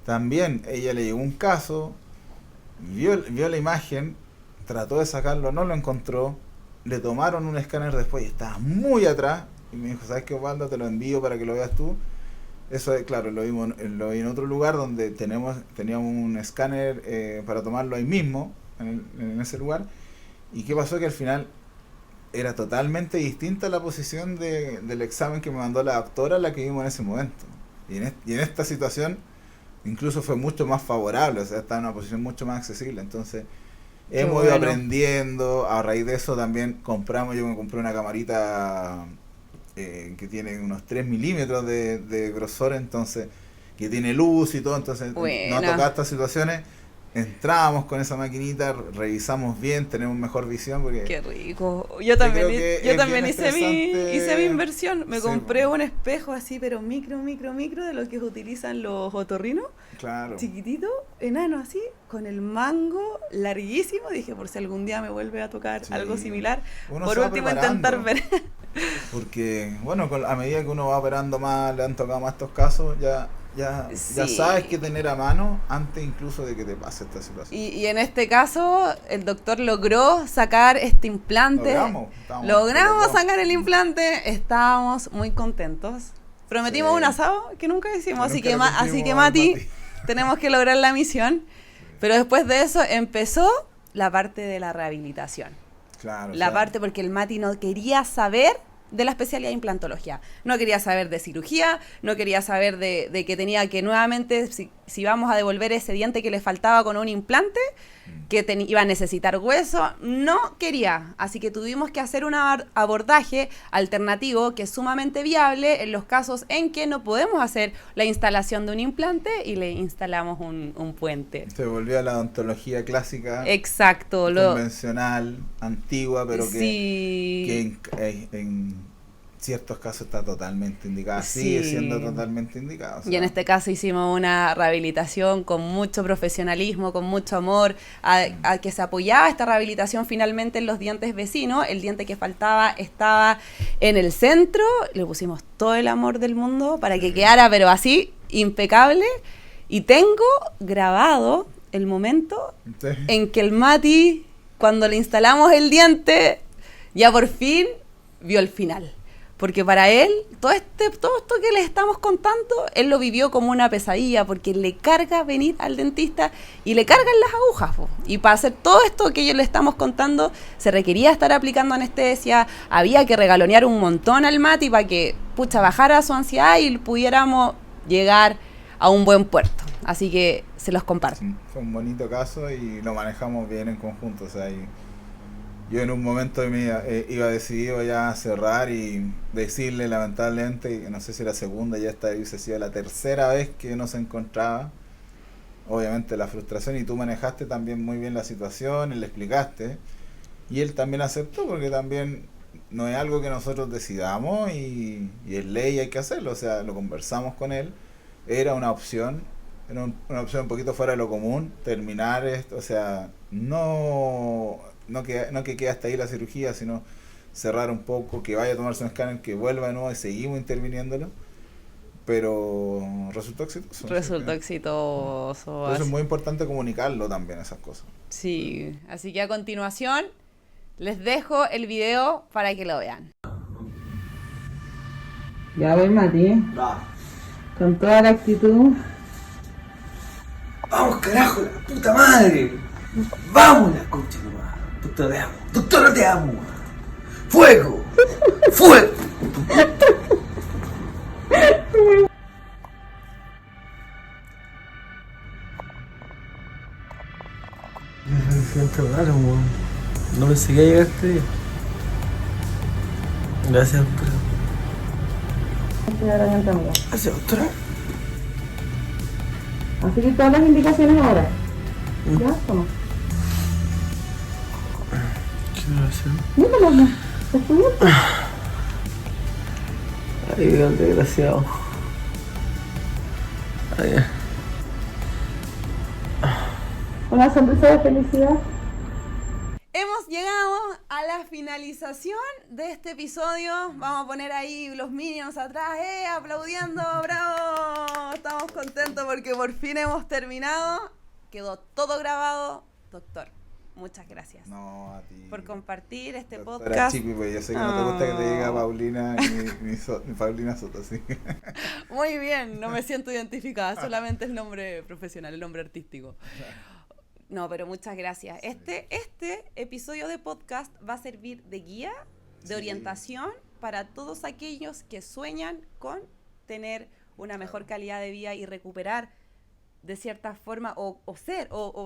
también ella le llegó un caso, vio la imagen, trató de sacarlo, no lo encontró, le tomaron un escáner después y estaba muy atrás y me dijo, ¿sabes qué, Osvaldo? Te lo envío para que lo veas tú. Eso es claro, lo vi en otro lugar donde teníamos un escáner para tomarlo ahí mismo, en ese lugar. ¿Y qué pasó? Que al final era totalmente distinta la posición del examen que me mandó la doctora a la que vimos en ese momento. Y en esta situación incluso fue mucho más favorable, o sea, estaba en una posición mucho más accesible. Entonces, hemos ido aprendiendo. A raíz de eso también yo me compré una camarita que tiene unos 3 milímetros de grosor, entonces, que tiene luz y todo, entonces no ha tocado estas situaciones. Entramos con esa maquinita, revisamos bien, tenemos mejor visión porque qué rico. Yo también hice mi inversión. Me compré un espejo así, pero micro de los que utilizan los otorrinos. Claro. Chiquitito, enano así, con el mango larguísimo. Dije, por si algún día me vuelve a tocar algo similar. Por último, intentar ver. Porque, bueno, a medida que uno va operando más, le han tocado más estos casos, ya sabes qué tener a mano antes incluso de que te pase esta situación. Y en este caso, el doctor logró sacar este implante. Logramos sacar el implante. Estábamos muy contentos. Prometimos un asado que nunca hicimos, así que Mati, tenemos que lograr la misión. Pero después de eso empezó la parte de la rehabilitación. Claro. Parte porque el Mati no quería saber de la especialidad de implantología. No quería saber de cirugía, no quería saber de que tenía que nuevamente, si vamos a devolver ese diente que le faltaba con un implante, que iba a necesitar hueso, no quería. Así que tuvimos que hacer un abordaje alternativo que es sumamente viable en los casos en que no podemos hacer la instalación de un implante y le instalamos un puente. Se volvió a la odontología clásica. Exacto. Convencional, antigua, pero que en ciertos casos está totalmente indicada, sigue siendo totalmente indicada. O sea, y en este caso hicimos una rehabilitación con mucho profesionalismo, con mucho amor, a que se apoyaba esta rehabilitación finalmente en los dientes vecinos. El diente que faltaba estaba en el centro, le pusimos todo el amor del mundo para que quedara, pero así, impecable. Y tengo grabado el momento en que el Mati, cuando le instalamos el diente, ya por fin vio el final. Porque para él, todo esto que le estamos contando, él lo vivió como una pesadilla, porque le carga venir al dentista y le cargan las agujas. Y para hacer todo esto que yo le estamos contando, se requería estar aplicando anestesia, había que regalonear un montón al Mati para que, bajara su ansiedad y pudiéramos llegar a un buen puerto. Así que se los comparto. Sí, fue un bonito caso y lo manejamos bien en conjunto, o sea, yo en un momento iba decidido ya a cerrar y decirle lamentablemente, no sé si la segunda, ya esta hubiese sido la tercera vez que no se encontraba. Obviamente la frustración, y tú manejaste también muy bien la situación y le explicaste. Y él también aceptó, porque también no es algo que nosotros decidamos y es ley y hay que hacerlo. O sea, lo conversamos con él, era una opción un poquito fuera de lo común, terminar esto, o sea, no que quede hasta ahí la cirugía, sino cerrar un poco, que vaya a tomarse un escáner, que vuelva de nuevo y seguimos interviniéndolo. Pero resultó exitoso. Resultó exitoso. Por eso es muy importante comunicarlo también, esas cosas. Sí, así que a continuación les dejo el video para que lo vean. Ya voy, Mati. Va. Con toda la actitud. Vamos, carajo, la puta madre. Vamos, la concha nomás. Doctora, te amo. Doctora, te amo. Fuego. Fuego. Me siento raro, weón. No pensé que iba a llegar este día. Gracias, doctora. Gracias, doctora. Así que todas las indicaciones ahora. ¿Ya? ¿Cómo? ¿Qué me va a hacer? Dímelo, ¿te estudiaste? Ay, Dios, desgraciado. Ay, Una sonrisa de felicidad. Hemos llegado a la finalización de este episodio. Vamos a poner ahí los minions atrás, aplaudiendo, bravo. Estamos contentos porque por fin hemos terminado. Quedó todo grabado. Doctor, muchas gracias. No, a ti. Por compartir este Doctora podcast. Chipi, pues yo sé que no te gusta que te diga Paulina ni Paulina Soto, sí. Muy bien, no me siento identificada, solamente el nombre profesional, el nombre artístico. No, pero muchas gracias. Este episodio de podcast va a servir de guía, de orientación para todos aquellos que sueñan con tener una mejor calidad de vida y recuperar de cierta forma o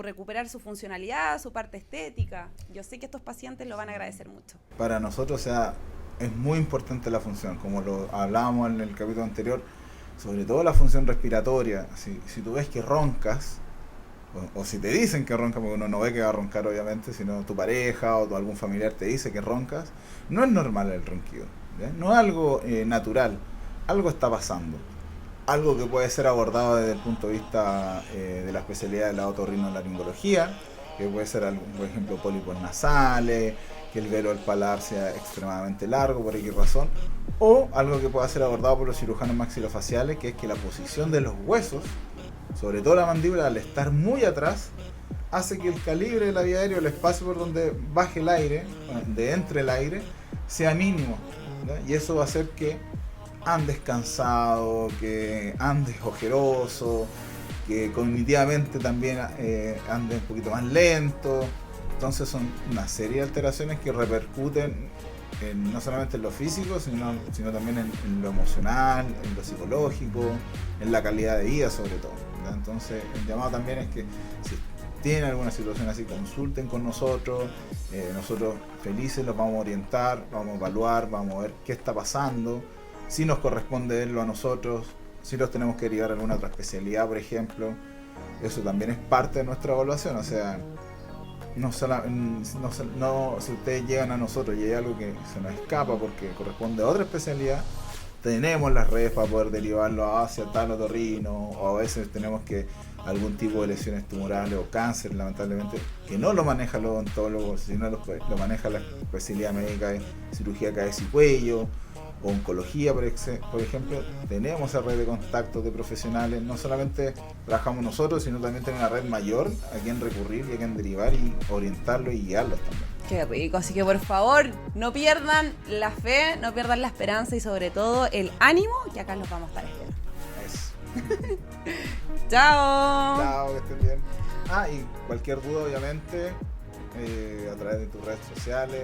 recuperar su funcionalidad, su parte estética. Yo sé que estos pacientes lo van a agradecer mucho. Para nosotros, o sea, es muy importante la función, como lo hablábamos en el capítulo anterior, sobre todo la función respiratoria. Si tú ves que roncas, o si te dicen que roncas, porque uno no ve que va a roncar obviamente, sino tu pareja o algún familiar te dice que roncas, no es normal el ronquido, ¿ya? No es algo natural, algo está pasando. Algo que puede ser abordado desde el punto de vista de la especialidad de la otorrinolaringología, que puede ser, por ejemplo, pólipos nasales, que el velo del paladar sea extremadamente largo, por X razón, o algo que pueda ser abordado por los cirujanos maxilofaciales, que es que la posición de los huesos, sobre todo la mandíbula, al estar muy atrás, hace que el calibre de la vía aérea, el espacio por donde baje el aire, donde entre el aire, sea mínimo, ¿ya? Y eso va a hacer que andes cansado, que andes ojeroso, que cognitivamente también andes un poquito más lento. Entonces son una serie de alteraciones que repercuten no solamente en lo físico, sino también en lo emocional, en lo psicológico, en la calidad de vida sobre todo, ¿ya? Entonces el llamado también es que si tienen alguna situación así, consulten con nosotros. Nosotros felices los vamos a orientar, vamos a evaluar, vamos a ver qué está pasando, si nos corresponde verlo a nosotros, si los tenemos que derivar a alguna otra especialidad, por ejemplo. Eso también es parte de nuestra evaluación. O sea, no, si ustedes llegan a nosotros y hay algo que se nos escapa porque corresponde a otra especialidad, tenemos las redes para poder derivarlo hacia tal otorrino, o a veces tenemos que algún tipo de lesiones tumorales o cáncer, lamentablemente, que no lo maneja el odontólogo, sino lo maneja la especialidad médica de cirugía cabeza y cuello, o oncología, por ejemplo. Tenemos esa red de contactos de profesionales. No solamente trabajamos nosotros, sino también tenemos una red mayor a quien recurrir y a quien derivar y orientarlos y guiarlos también. Qué rico, así que por favor no pierdan la fe, no pierdan la esperanza y sobre todo el ánimo, que acá los vamos a estar esperando. Eso. Chao. Chao, que estén bien. Y cualquier duda, obviamente, a través de tus redes sociales.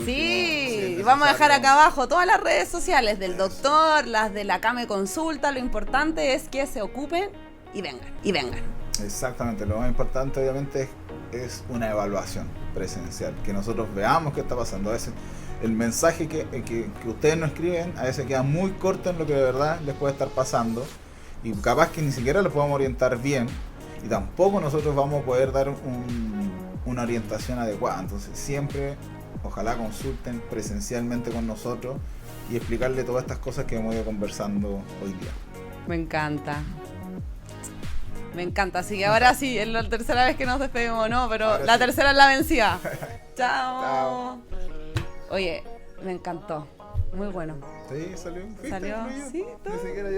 Sí, vamos a dejar acá abajo todas las redes sociales del doctor, las de la Came Consulta. Lo importante es que se ocupen y vengan. Exactamente, lo más importante obviamente es una evaluación presencial, que nosotros veamos qué está pasando. A veces el mensaje que ustedes nos escriben a veces queda muy corto en lo que de verdad les puede estar pasando, y capaz que ni siquiera los podamos orientar bien, y tampoco nosotros vamos a poder dar una orientación adecuada. Entonces siempre, ojalá consulten presencialmente con nosotros y explicarle todas estas cosas que hemos ido conversando hoy día. Me encanta. Así que ahora sí, es la tercera vez que nos despedimos, ¿no? Pero ahora la tercera es la vencida. Chao. Chao. Oye, me encantó. Muy bueno. Sí, salió. ¿Viste? Salió, Fluyó. sí, todo. Ni siquiera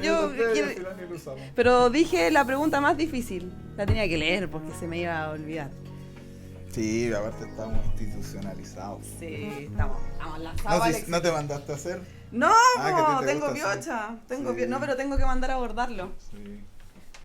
Yo al quiero- final ni lo usamos. Pero dije la pregunta más difícil. La tenía que leer porque se me iba a olvidar. Sí, aparte estamos institucionalizados. Sí, estamos lanzados. No, Alex. ¿no te mandaste a hacer? No, Ah, que a ti te tengo gusta hacer. piocha. Sí. No, pero tengo que mandar a abordarlo. Sí.